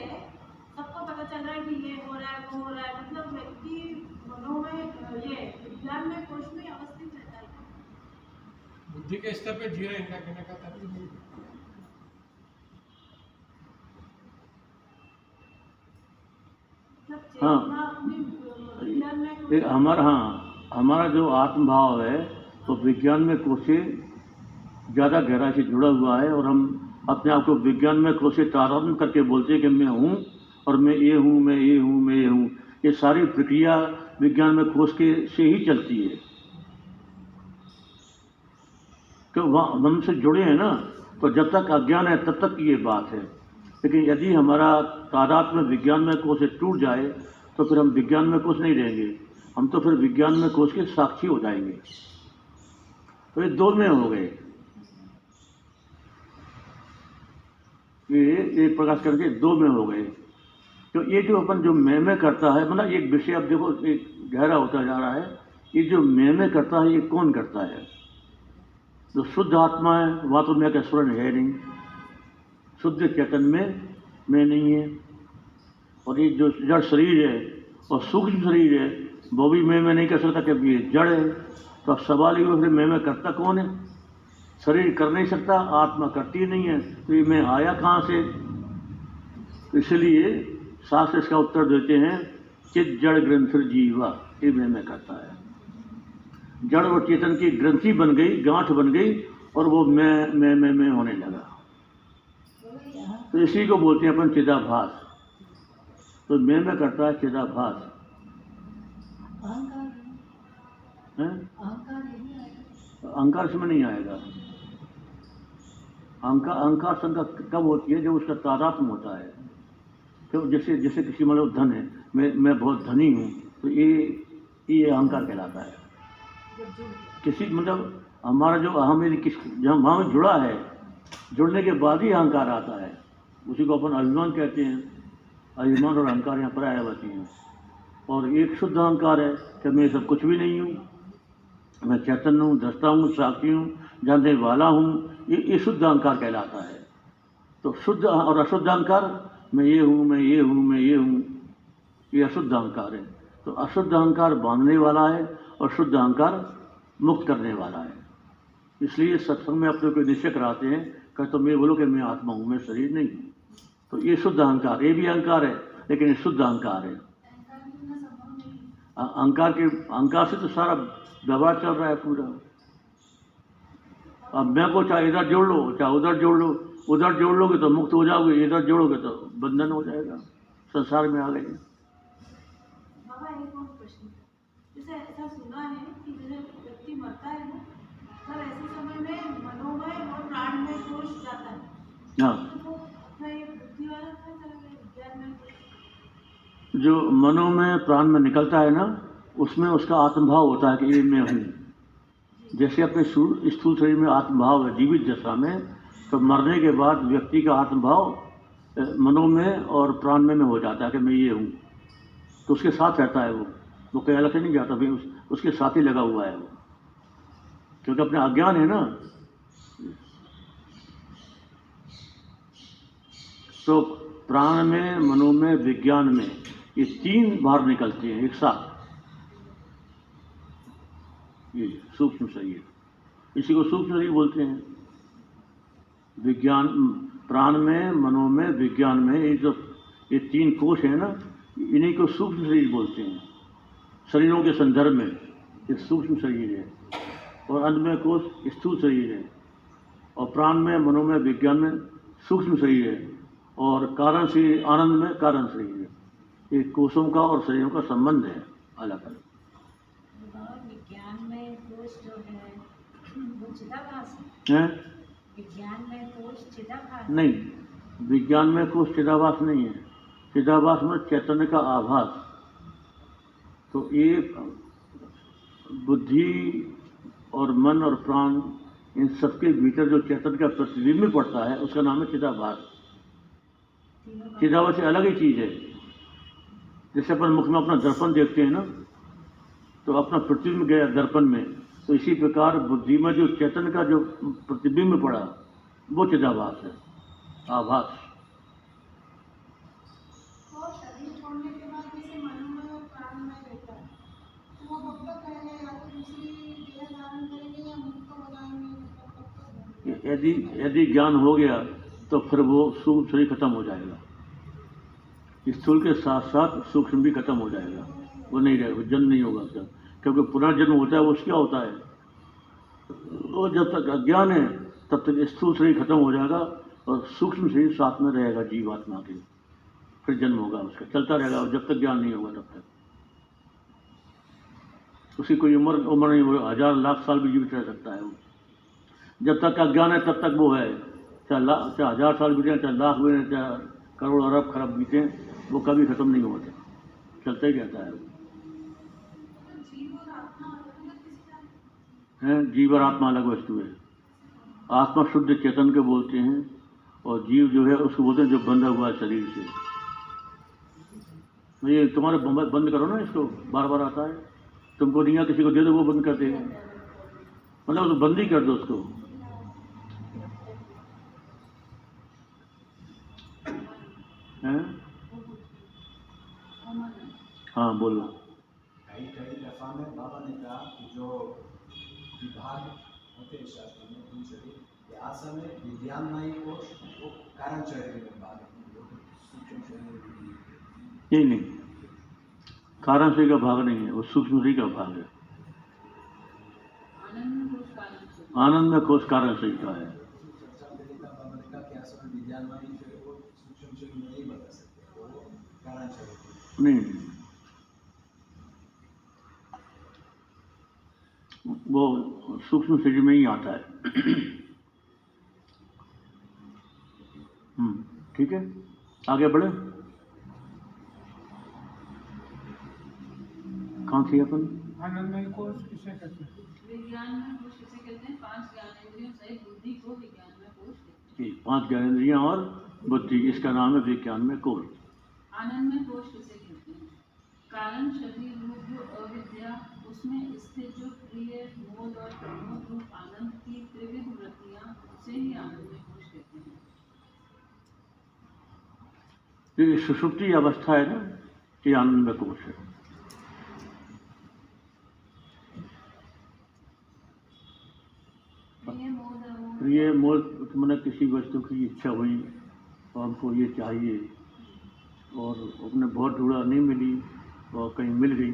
सबको पता चल रहा है कि ये हो रहा है, वो हो रहा है, मतलब व्यक्ति मनोमय ये विज्ञान में कोश में अवस्थित रहता है।
बुद्धि के स्तर पे जी रहे हैं, इनका कहने का तात्पर्य।
मतलब
हाँ।
चेतना अपनी विज्ञान में
एक हमारा जो आत्म भाव है तो विज्ञान में कोष से ज़्यादा गहराई से जुड़ा हुआ है, और हम अपने आप को विज्ञान में कोष से तादात्म्य करके बोलते हैं कि मैं हूँ और मैं ये हूँ, मैं ये हूँ, मैं ये हूँ। ये सारी प्रक्रिया विज्ञान में कोष के से ही चलती है, क्यों वहाँ मन से जुड़े हैं ना। तो जब तक अज्ञान है तब तक ये बात है, लेकिन यदि हमारा तादात्म्य विज्ञान में कोष से टूट जाए तो फिर हम विज्ञान में कोष नहीं रहेंगे, हम तो फिर विज्ञान में कोष के साक्षी हो जाएंगे। तो ये दो में हो गए, ये एक प्रकाश करके दो में हो गए। तो ये जो अपन जो मैं करता है, मतलब एक विषय अब देखो एक गहरा होता जा रहा है। ये जो मैं करता है ये कौन करता है? जो शुद्ध आत्मा है वहाँ तो मैं का स्मरण है नहीं, शुद्ध चेतन में मैं नहीं है। और ये जो जड़ शरीर है और सूक्ष्म शरीर है वो भी मैं नहीं कर सकता क्योंकि ये जड़ है। तो अब सवाल ये फिर मैं करता कौन है? शरीर कर नहीं सकता, आत्मा करती नहीं है, तो ये मैं आया कहाँ से? इसलिए शास्त्र इसका उत्तर देते हैं चित जड़ ग्रंथि जीवा, ये मैं करता है। जड़ और चेतन की ग्रंथि बन गई, गांठ बन गई, और वो मैं होने लगा। तो इसी को बोलते हैं अपन चिदाभास। तो मैं करता है चिदाभास है। अहंकार से में नहीं आएगा। अहंकार शंका कब होती है? जब उसका तादात्म्य होता है। तो जैसे किसी मतलब धन है, मैं बहुत धनी हूँ, तो ये अहंकार कहलाता है। किसी मतलब हमारा जो अहम यदि जहाँ वहाँ जुड़ा है, जुड़ने के बाद ही अहंकार आता है, उसी को अपन अभिमान कहते हैं। अभिमान और अहंकार यहाँ पर आयावती हैं। और एक शुद्ध अहंकार है कि मैं सब कुछ भी नहीं हूँ, मैं चैतन्य हूँ, दृष्टा हूँ, साक्षी हूँ, जानने वाला हूँ। ये शुद्ध अहंकार कहलाता है। तो शुद्ध और अशुद्ध अहंकार, मैं ये हूँ, मैं ये हूँ, मैं ये हूँ, ये अशुद्ध अहंकार है। तो अशुद्ध अहंकार बांधने वाला है और शुद्ध अहंकार मुक्त करने वाला है। इसलिए सत्संग में अपने को निश्चय कराते हैं कि तो मैं बोलो कि मैं आत्मा हूँ, मैं शरीर नहीं हूँ। तो ये शुद्ध अहंकार, ये भी अहंकार है लेकिन ये शुद्ध अहंकार है। अहंकार से तो सारा व्यवहार चल रहा है पूरा। अब मैं को चाहे इधर जोड़ लो, चाहे उधर जोड़ लो, उधर जोड़ लोगे तो मुक्त हो जाओगे, इधर जोड़ोगे तो बंधन हो जाएगा, संसार में आ गए।
बाबा एक और प्रश्न, जैसे ऐसा सुना है कि जैसे व्यक्ति मरता है ना, तब ऐसे समय में मनोमय और प्राणमय कोष जाता है।
हाँ,
तो वो अपना ये बुद्धि वाला क्या चला गया, विज्ञान में
जो मनों में प्राण में निकलता है ना, उसमें उसका आत्मभाव होता है कि ये मैं हूँ। जैसे अपने स्थूल शरीर में आत्मभाव है जीवित दशा में, तो मरने के बाद व्यक्ति का आत्मभाव मनों में और प्राण में हो जाता है कि मैं ये हूँ। तो उसके साथ रहता है वो कहीं अलग से नहीं जाता, भाई उसके साथ ही लगा हुआ है वो, क्योंकि अपने अज्ञान है ना। तो प्राण में, मनों में, विज्ञान में ये तीन बाहर निकलते हैं एक साथ। ये सूक्ष्म शरीर, इसी को सूक्ष्म शरीर बोलते हैं। विज्ञान, प्राण में, मनों में, विज्ञान में, ये तीन कोश है ना, इन्हीं को सूक्ष्म शरीर बोलते हैं। शरीरों के संदर्भ में ये सूक्ष्म शरीर है, और अंत में कोश स्थूल शरीर है, और प्राण में, मनों में, विज्ञान में सूक्ष्म शरीर है, और कारण शरीर, आनंद में कारण शरीर है। ये कोशों का और शरीरों का संबंध है अलग अलग।
विज्ञान में कोश जो है वो चिदाभास है। विज्ञान में कोश चिदाभास
नहीं, विज्ञान में कोश चिदाभास नहीं है। चिदाभास में चैतन्य का आभास। तो ये बुद्धि और मन और प्राण, इन सबके भीतर जो चैतन्य का प्रतिबिंब पड़ता है उसका नाम है चिदाभास। चिदाभास से अलग ही चीज़ है। जैसे अपन मुख में अपना दर्पण देखते हैं ना, तो अपना प्रतिबिंब गया दर्पण में, तो इसी प्रकार बुद्धि में जो चैतन्य का जो प्रतिबिंब पड़ा वो चिदाभास है, आभास।
तो शरीर छोड़ने के बाद जैसे मनोमय और प्राणमय रहता है, तो वो कब तक रहेंगे, या तो दूसरी देह धारण करेंगे या मुक्त हो जाएंगे?
यदि यदि ज्ञान हो गया तो फिर वो सूक्ष्म शरीर खत्म हो जाएगा, स्थूल के साथ साथ सूक्ष्म भी खत्म हो जाएगा, वो नहीं रहेगा, जन्म नहीं होगा उसका, क्योंकि पुनर्जन्म होता है वो क्या होता है, वो जब तक अज्ञान है तब तक स्थूल शरीर खत्म हो जाएगा और सूक्ष्म शरीर साथ में रहेगा जीवात्मा के, फिर जन्म होगा उसका, चलता रहेगा, और जब तक ज्ञान नहीं होगा तब तक उसकी कोई उम्र नहीं, वो 1000 लाख साल भी जीवित रह सकता है। वो जब तक अज्ञान है तब तक वो है, चाहे 1000 साल बीते, चाहे लाख बीते, चाहे करोड़ अरब खरब बीते, वो कभी खत्म नहीं होता, चलता ही रहता है। जीव और आत्मा अलग वस्तु है। आत्मा शुद्ध चेतन के बोलते हैं और जीव जो है उसको बोलते हैं जो बंधा हुआ है शरीर से। ये तुम्हारे बंद करो ना, इसको बार बार आता है, तुमको नहीं, किसी को दे दो वो बंद कर देगा, मतलब तो बंद ही कर दो उसको। हाँ बोलो।
कई दफा में बाबा ने कहा कि जो विभाग होते हैं शास्त्र में उन शरीर के आसन में विज्ञानमय कोश वो कारण शरीर में भाग सूक्ष्म शरीर
नहीं, कारण शरीर का भाग नहीं है, वो सूक्ष्म शरीर का भाग है। आनंद में कोश कारण शरीर का है।
चर्चा में देखा बाबा ने कहा कि आसन में विज्ञानमय जो वो सूक्ष्म शरीर में नहीं बता सकते, वो कारण शरीर
नहीं, वो सूक्ष्म शरीर में ही आता है। ठीक है, आगे बढ़े। कहाँ थी अपन?
आनंदमय कोश किसे कहते हैं?
विज्ञानमय कोश किसे कहते हैं? 5 ज्ञानेंद्रियों सहित बुद्धि को विज्ञानमय कोश कहते हैं।
5 ज्ञानेंद्रियां और बुद्धि, इसका नाम है विज्ञानमय कोश।
आनंदमय कोश किसे कहते हैं? कारण शरीर रूप जो अविद्या, उसमें स्थित जो प्रिय मोद और प्रमोद रूप आनंद की त्रिविध वृत्तियां, उसे ही आनंदमय कोश कहते हैं।
ये सुषुप्ति अवस्था है ना, ये आनंदमय कोश है। प्रिय मोद मैंने किसी वस्तु की इच्छा हुई और हमको ये चाहिए और अपने बहुत ढूंढा नहीं मिली और कहीं मिल गई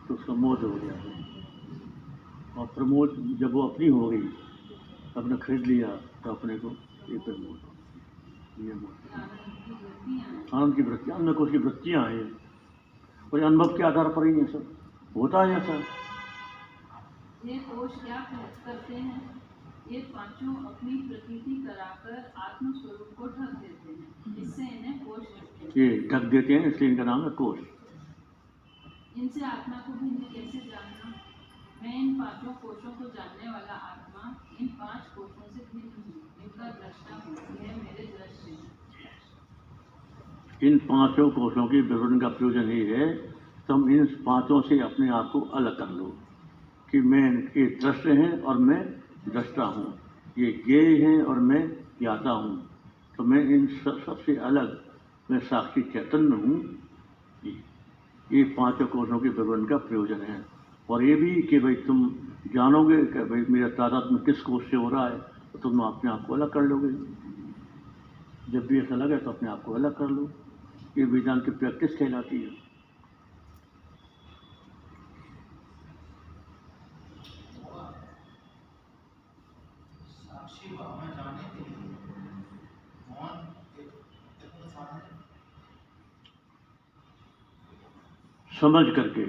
तो उसका मोद हो गया। और प्रमोद जब वो अपनी हो गई, अपने खरीद लिया तो अपने को ये प्रमोद हो, ये मोद, आनंद की वृत्तियाँ, आनंद कोश की वृत्तियाँ हैं और अनुभव के आधार पर ही ये सब होता है। ऐसा
ये कोश क्या करते हैं? ये पांचों अपनी प्रतीति कराकर आत्म स्वरूप को ढक देते हैं, इससे इन्हें कोश कहते हैं।
ये ढक देते हैं इसलिए इनका नाम है कोश।
इनसे आत्मा को भिन्न कैसे जानना? मैं इन 5 कोशों को जानने वाला आत्मा इन 5 कोशों से भिन्न हूँ, इनका दृष्टा हूँ, यह मेरे दृश्य है।
इन 5 कोशों के विवरण का प्रयोजन ये है तुम इन 5 से अपने आप को अलग कर लो कि मैं ये दृश्य हैं और मैं दृष्टा हूँ, ये ज्ञेय हैं और मैं ज्ञाता हूँ, तो मैं इन सबसे अलग, मैं साक्षी चैतन्य हूँ। ये 5 कोशों के विवरण का प्रयोजन है। और ये भी कि भाई तुम जानोगे कि भाई मेरा तादात्म्य किस कोश से हो रहा है, तो तुम अपने आप को अलग कर लोगे। जब भी ऐसा लगे तो अपने आप को अलग कर लो। ये वेदांत की प्रैक्टिस कहलाती है।
साक्षी भावना जानने के लिए मौन एक साधन है।
समझ करके,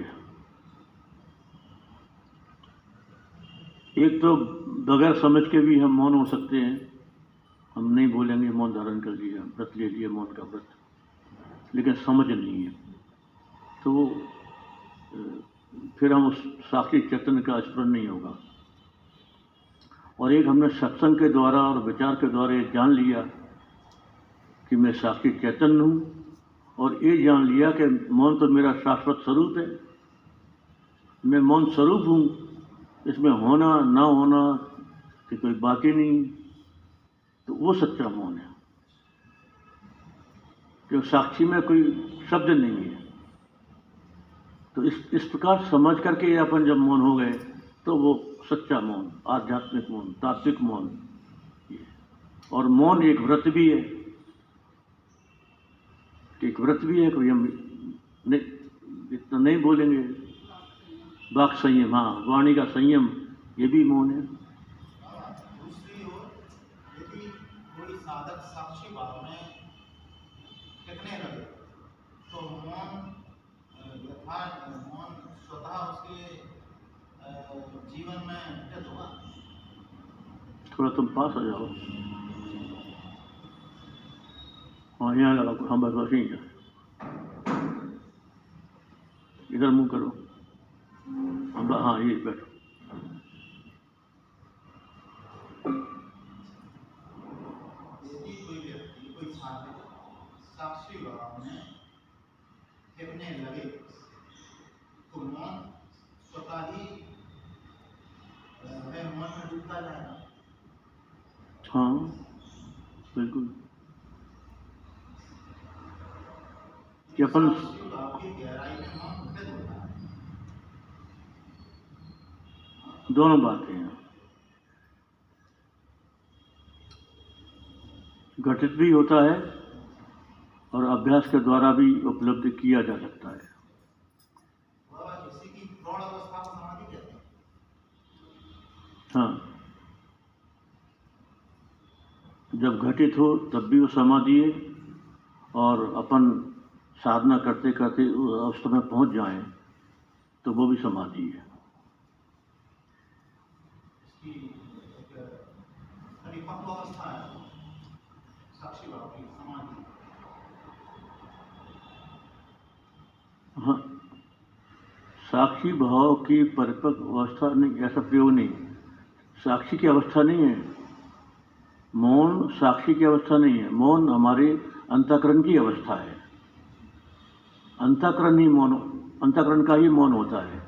एक तो बगैर समझ के भी हम मौन हो सकते हैं, हम नहीं बोलेंगे, मौन धारण कर लिया, व्रत ले लिया, मौन का व्रत, लेकिन समझ नहीं है तो फिर हम उस साक्षी चैतन्य का स्मरण नहीं होगा। और एक हमने सत्संग के द्वारा और विचार के द्वारा ये जान लिया कि मैं साक्षी चैतन्य हूँ, और ये जान लिया कि मौन तो मेरा शाश्वत स्वरूप है, मैं मौन स्वरूप हूँ, इसमें होना ना होना कि कोई बात ही नहीं, तो वो सच्चा मौन है। कि साक्षी में कोई शब्द नहीं है। तो इस प्रकार समझ करके अपन जब मौन हो गए तो वो सच्चा मौन, आध्यात्मिक मौन, तात्विक मौन, और मौन एक व्रत भी है, एक व्रत भी है। कोई हम इतना नहीं बोलेंगे। वाक संयम, हाँ, वाणी का संयम, ये भी मौन है।
दूसरी ओर यदि कोई साधक साक्षी भाव में टिकने लगे तो मौन मौन स्वतः उसके जीवन में घटित होगा।
थोड़ा तुम पास आ जाओ। हाँ, यहाँ लगा, हाँ बस वैसे ही है। इधर मुंह करो। हाँ, ये बैठो।
यदि कोई व्यक्ति, कोई साधक साक्षी भाव में टिकने लगे तो मौन स्वतः ही वह मौन में डूबता जाएगा।
हाँ, बिल्कुल। कि अपन
साक्षी भाव की गहराई में मौन घटित होता है।
दोनों बातें हैं, घटित भी होता है और अभ्यास के द्वारा भी उपलब्ध किया जा सकता है।
वह इसी की प्रौढ़ अवस्था को समाधि कहते हैं।
हाँ, जब घटित हो तब भी वो समाधि है, और अपन साधना करते करते उस अवस्था में पहुंच जाएं तो वो भी समाधि है।
इसकी एक परिपक्व अवस्था है साक्षी भाव की, समाधि।
हाँ, साक्षी भाव की परिपक्व अवस्था नहीं, ऐसा प्रयोग नहीं। साक्षी की अवस्था नहीं है मौन, साक्षी की अवस्था नहीं है। मौन हमारे अंतःकरण की अवस्था है। अंतःकरण ही मौन, अंतःकरण का ही मौन होता है।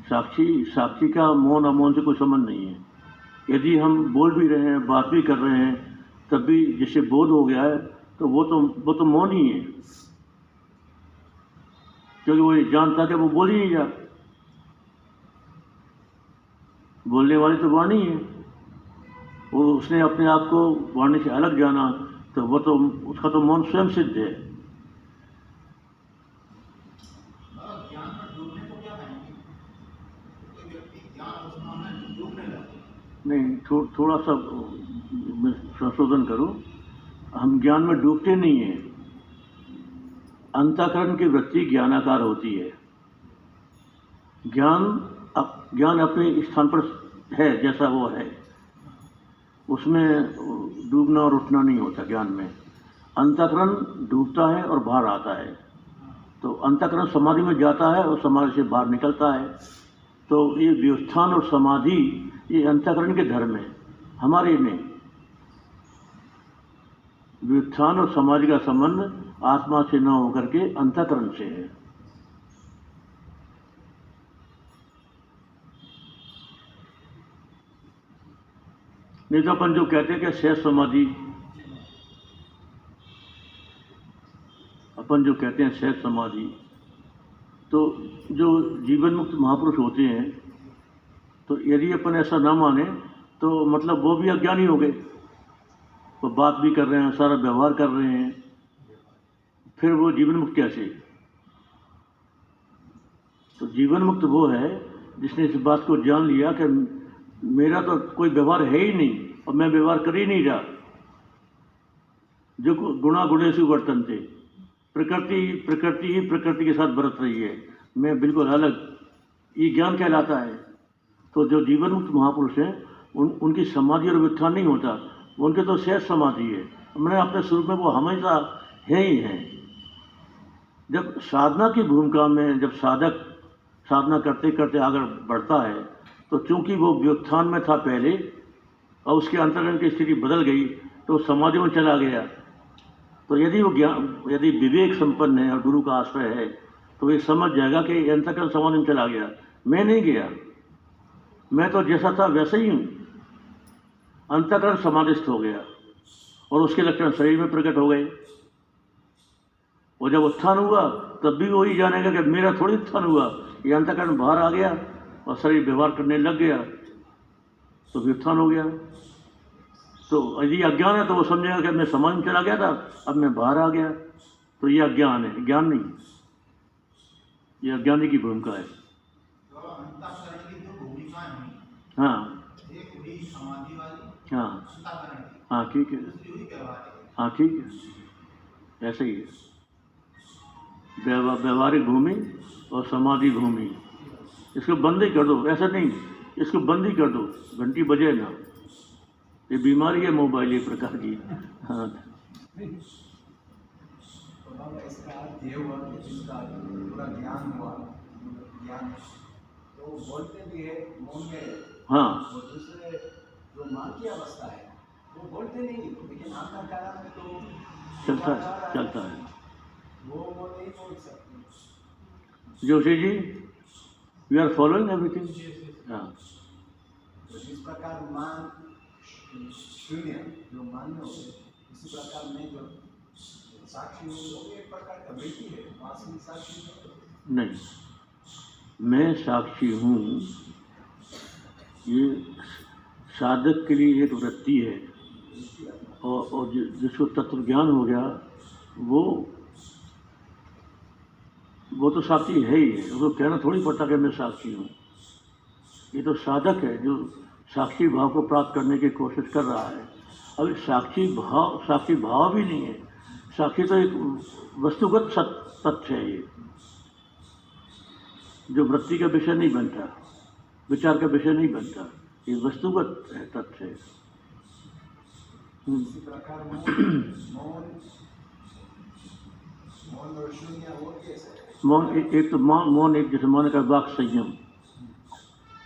साक्षी का मौन अमौन से कोई संबंध नहीं है। यदि हम बोल भी रहे हैं, बात भी कर रहे हैं, तब भी जिसे बोध हो गया है तो वो तो मौन ही है, क्योंकि वो जानता कि वो बोल ही नहीं रहा। बोलने वाली तो वाणी है, वो उसने अपने आप को वाणी से अलग जाना, तो वो तो उसका तो मौन स्वयं सिद्ध है।
ज्ञान में डूबने को क्या कहेंगे? कोई व्यक्ति ज्ञान अवस्था में डूबने लगे।
नहीं, थोड़ा सा संशोधन करो। हम ज्ञान में डूबते नहीं हैं। अंतःकरण की वृत्ति ज्ञानाकार होती है। ज्ञान अपने स्थान पर है जैसा वो है, उसमें डूबना और उठना नहीं होता। ज्ञान में अंतःकरण डूबता है और बाहर आता है, तो अंतःकरण समाधि में जाता है और समाधि से बाहर निकलता है। तो ये व्युत्थान और समाधि ये अंतःकरण के धर्म है, हमारे नहीं। व्युत्थान और समाधि का संबंध आत्मा से न होकर के अंतःकरण से है। नहीं तो अपन जो कहते हैं कि शेष समाधि, अपन जो कहते हैं शेष समाधि, तो जो जीवन मुक्त महापुरुष होते हैं, तो यदि अपन ऐसा ना माने तो मतलब वो भी अज्ञानी हो गए। वो बात भी कर रहे हैं, सारा व्यवहार कर रहे हैं, फिर वो जीवन मुक्त कैसे? तो जीवन मुक्त वो है जिसने इस बात को जान लिया कि मेरा तो कोई व्यवहार है ही नहीं और मैं व्यवहार कर ही नहीं रहा। जो गुणा गुणे से वर्तन थे, प्रकृति ही प्रकृति के साथ बरत रही है, मैं बिल्कुल अलग, ये ज्ञान कहलाता है। तो जो जीवन मुक्त महापुरुष हैं उनकी समाधि और व्युत्थान नहीं होता, उनके तो शेष समाधि है। मैंने अपने स्वरूप में वो हमेशा है ही हैं। जब साधना की भूमिका में जब साधक साधना करते करते आगे बढ़ता है, तो चूंकि वो व्युत्थान में था पहले और उसके अंतर्गण की स्थिति बदल गई तो समाधि में चला गया। तो यदि विवेक संपन्न है और गुरु का आश्रय है तो ये समझ जाएगा कि अंतर्गण समाधि में चला गया। मैं नहीं गया, मैं तो जैसा था वैसे ही हूँ। अंतःकरण समाधिस्थ हो गया और उसके लक्षण शरीर में प्रकट हो गए। और जब उत्थान हुआ तब भी वही जानेगा कि मेरा थोड़ी उत्थान हुआ, ये अंतःकरण बाहर आ गया और शरीर व्यवहार करने लग गया, तो भी उत्थान हो गया। तो यदि अज्ञान है तो वो समझेगा कि मैं समाज में चला गया था, अब मैं बाहर आ गया, तो ये अज्ञान है, ज्ञान नहीं। ये अज्ञानी की भूमिका है।
तो अंतःकरण की जो भूमिकाएं हैं,
हाँ
एक हुई समाधि वाली,
हाँ
अंतःकरण की,
हाँ ठीक है,
दूसरी हुई व्यवहारिक।
हाँ ठीक है, ऐसे ही है। व्यवहारिक भूमि और समाधि भूमि, इसको बंद ही कर दो। ऐसा नहीं, इसको बंद ही कर दो, घंटी बजे ना। ये बीमारी है मोबाइल एक प्रकार की। हाँ
तो बाबा इसका अर्थ ये हुआ कि जिसका पूरा ज्ञान हुआ, ज्ञान तो बोलते भी है, मौन में है।
हाँ
और दूसरे जो मां की अवस्था है वो बोलते नहीं, लेकिन आपका कारण में तो
चलता है।
वो नहीं बोल सकते।
Joshi ji, you are following everything. हाँ
तो जिस प्रकार मान शून्य जो मान्य हो, इसी प्रकार में जो साक्षी हूँ वो भी एक प्रकार का वृत्ति है, वास्तविक साक्षी
नहीं, मैं साक्षी हूँ, ये साधक के लिए एक वृत्ति है। और जिसको तत्व ज्ञान हो गया वो तो साक्षी है ही है, उसको कहना थोड़ी पड़ता कि मैं साक्षी हूँ। ये तो साधक है जो साक्षी भाव को प्राप्त करने की कोशिश कर रहा है। अभी साक्षी भाव भी नहीं है। साक्षी तो एक वस्तुगत तथ्य है, ये जो वृत्ति का विषय नहीं बनता, विचार का विषय नहीं बनता, ये वस्तुगत है, तथ्य है।
इसी प्रकार मौन और शून्य वो कैसे है?
मौन एक तो मौन एक जैसे मौन का वाक संयम,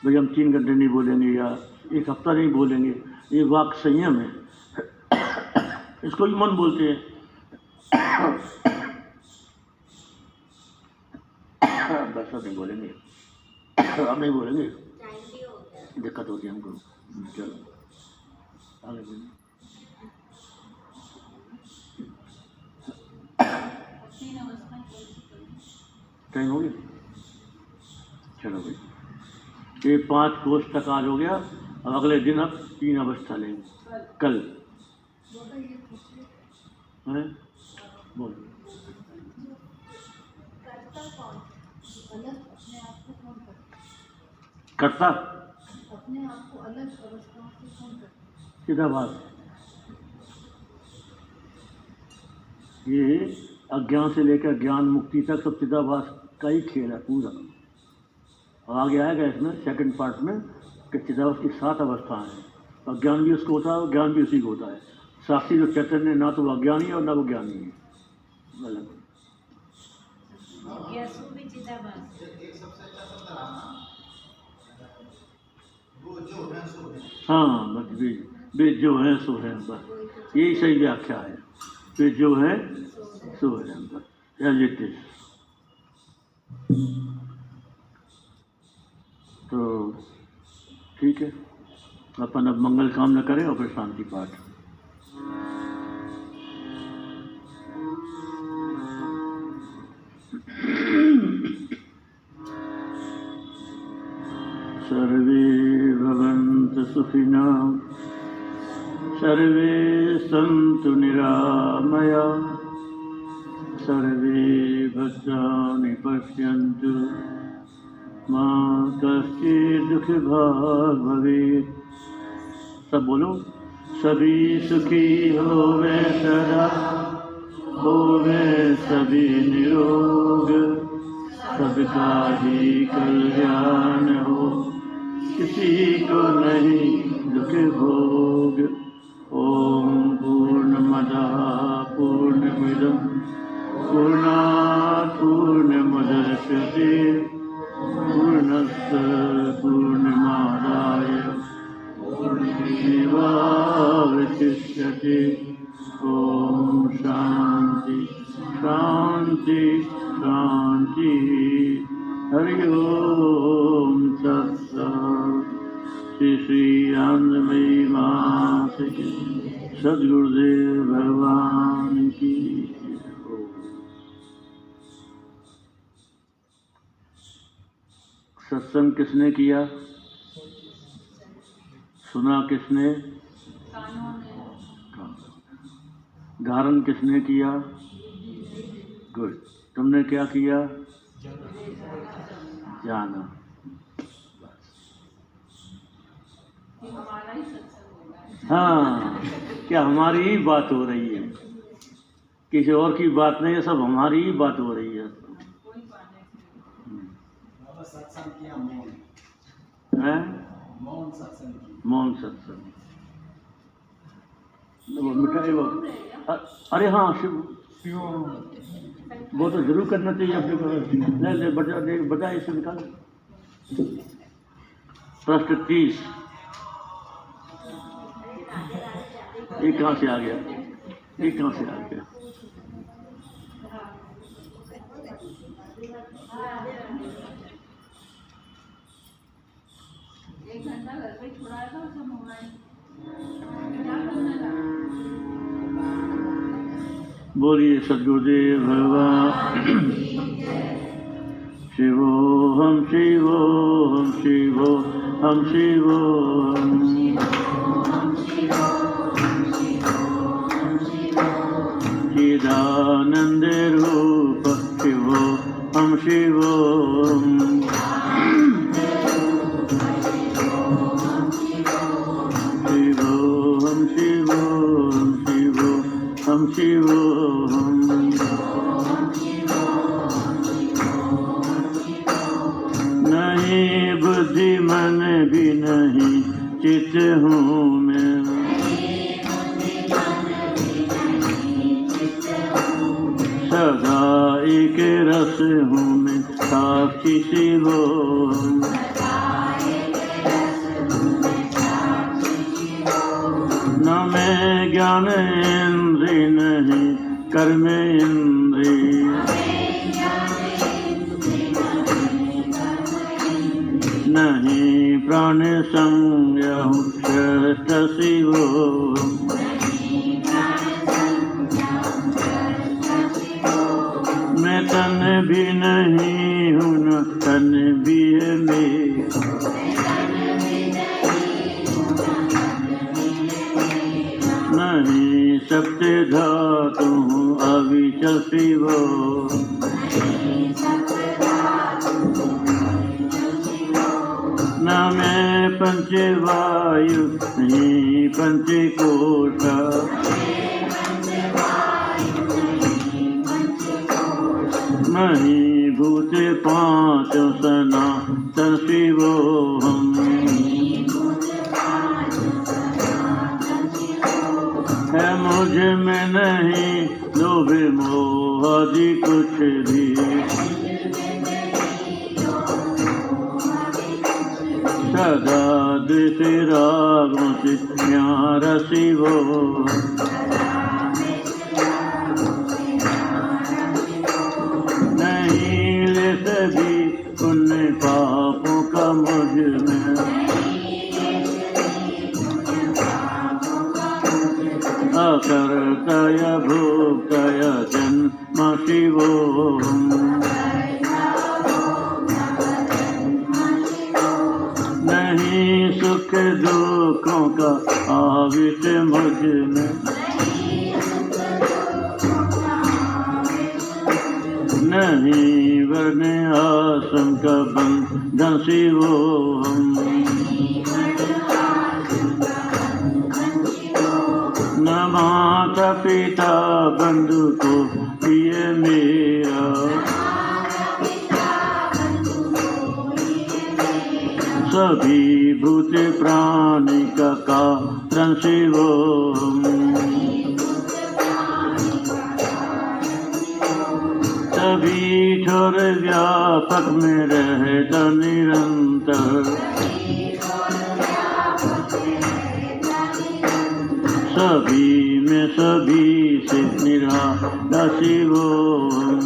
भाई हम 3 घंटे नहीं बोलेंगे या 1 हफ्ता नहीं बोलेंगे, ये वाक संयम है। इसको ही मन बोलते हैं। बस अब नहीं बोलेंगे, अब नहीं बोलेंगे, दिक्कत होती है हमको। चलो आगे बोलिए।
तीन अवस्थाएं कैसे करें?
टाइम हो गया, चलो भाई, ये 5 कोष तक आज हो गया। अब अगले दिन अब 3 अवस्था लेंगे कल। हैं? बोलो। कर्ता
अपने आप को अलग अवस्थाओं से कौन करता
सीधा बात, ये अज्ञान से लेकर ज्ञान मुक्ति तक सब चिदाभास का ही खेल है पूरा। और आगे आएगा इसमें सेकंड पार्ट में कि चिदाभास की 7 अवस्थाएं हैं, और ज्ञान भी उसको होता है, ज्ञान भी उसी को होता है। साक्षी जो चैतन्य ना तो वो अज्ञानी है और ना वो ज्ञानी है, अलग।
जिज्ञासु भी चिदाभास है।
एक सबसे अच्छा शब्द रहा ना, वो जो है सो है।
हाँ बस वे जो है सो है, बस यही सही व्याख्या है। वे जो है सो है, बस एज इट इज। तो ठीक है, अपन अब मंगल कामना करें और फिर शांति पाठ। सर्वे भवन्तु सुखिनः, सर्वे सन्तु निरामया, सर्वे भद्राणि पश्यन्तु, मा कश्चित् दुःखभाग् भवेत्। सब बोलो, सभी सुखी होवे सदा, होवे सभी निरोग, सबका ही कल्याण हो, किसी को नहीं दुख भोग। ओम पूर्णमदः पूर्णमिदं पूर्णात् पूर्णमुदच्यते, पूर्णस्य पूर्णमादाय पूर्णमेवावशिष्यते। ओम शांति शांति शांति। हरि ओम तत्सत्। श्री आनंदमयी माता की, सद्गुरुदेव भगवान की। सत्संग किसने किया, सुना किसने?
कानों ने
हाँ। धारण किसने किया? गुड। तुमने क्या किया? जाना।
हमारा ही सत्संग होगा।
हाँ, क्या हमारी ही बात हो रही है, किसी और की बात नहीं है, सब हमारी ही बात हो रही है।
कोई बात नहीं।
बाबा सत्संग किया मौन,
हैं?
मौन सत्संग किया।
मौन सत्संग। वो मिठाई वो, अरे हाँ शिव, वो तो जरूर करना चाहिए अपने को। ले बता इसे निकाल। प्रश्न 30। ये कहाँ से आ गया? ये कहाँ से आ गया?
एक घंटा घर पे छुड़ाया था उसका मोबाइल, क्या करना था?
बोलिए सद्गुरुदेव भगवान। शिवोहम शिवोहम शिवोहम शिवोहम चिदानंद रूप शिवोहम शिवोहम शिवोहम शिवोहम शिवोहम शिवोहम नहीं बुद्धि मन भी नहीं चित हूँ मैं, सदा एक रस हूँ मैं साक्षी शिवोहम। न मैं ज्ञान इंद्रिय नहीं कर्म इंद्रिय, नहीं प्राण संज्ञ हूँ श्रेष्ठ शिवोहम। मैं तन भी नहीं हूँ न तन भी है मेरा, नहीं सत्य धातु हूँ अविचल शिवोहम। न मैं पंचवायु नहीं पंचकोश, नहीं भूत पांच सनातन शिवोहम। है मुझ में नहीं लोभ मोह आदि कुछ भी, सदा द्वेष रागों से प्यारा शिवोहम। नहीं ले सभी पुण्य पापों का मुझ में, अकर्ता या भोक्ता या जन्म शिवोहम। नहीं सुख दुखों का आवित मुझ में, नहीं वर्ण आश्रम का बंधन शिवोहम। न माता पिता बंधु को प्रिय मेरा, सभी भूत प्राणी का कारण शिवोहम। सभी ठोर व्यापक में रहता निरंतर, सभी में सभी से निराला शिवोहम।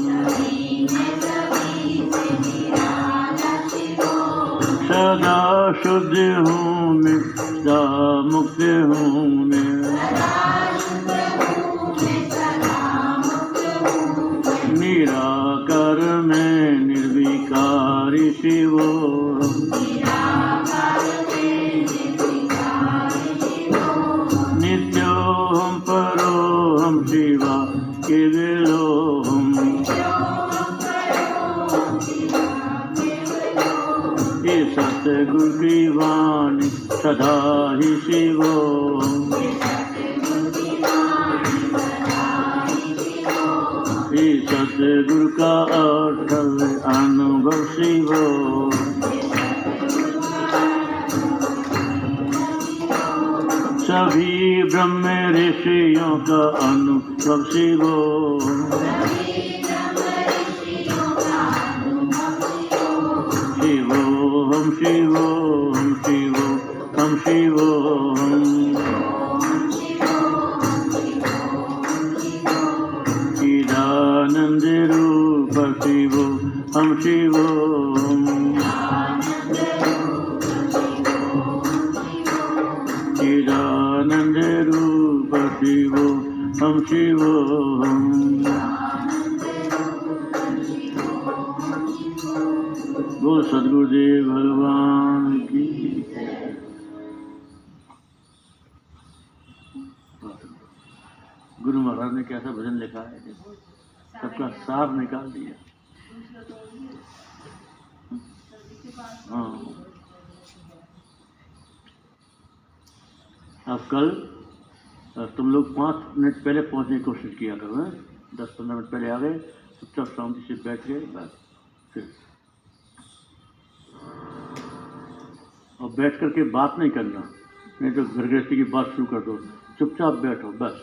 सदा शुद्ध हूँ मैं, सदा मुक्त हूँ मैं, निराकार में निर्विकारी शिवोहम। नित्यो नित्योऽहं परोऽहं शिवा केवलोऽहम् ये सतगुरु की वाणी सदा ही शिवोऽहम् ये सतगुरु का अटल अनुभव शिवोऽहम् सभी ब्रह्म ऋषियों का अनुभव शिवोऽहम् शिवोऽहम् शिवोऽहम् शिवोऽहम् शिवोऽहम् चिदानंद रूप शिवोऽहम् शिवोऽहम् चिदानंद रूप शिवोऽहम् शिवोऽहम् वो सद्गुरुदेव भगवान की। गुरु महाराज ने कैसा भजन लिखा है, सबका सार निकाल दिया। हाँ, अब कल तुम लोग 5 मिनट पहले पहुंचने की कोशिश किया करो, 10-15 मिनट पहले आ गए, चुपचाप शांति से बैठ गए बस। फिर और बैठ करके बात नहीं करना, नहीं तो घर गृहस्थी की बात शुरू कर दो, चुपचाप बैठो बस।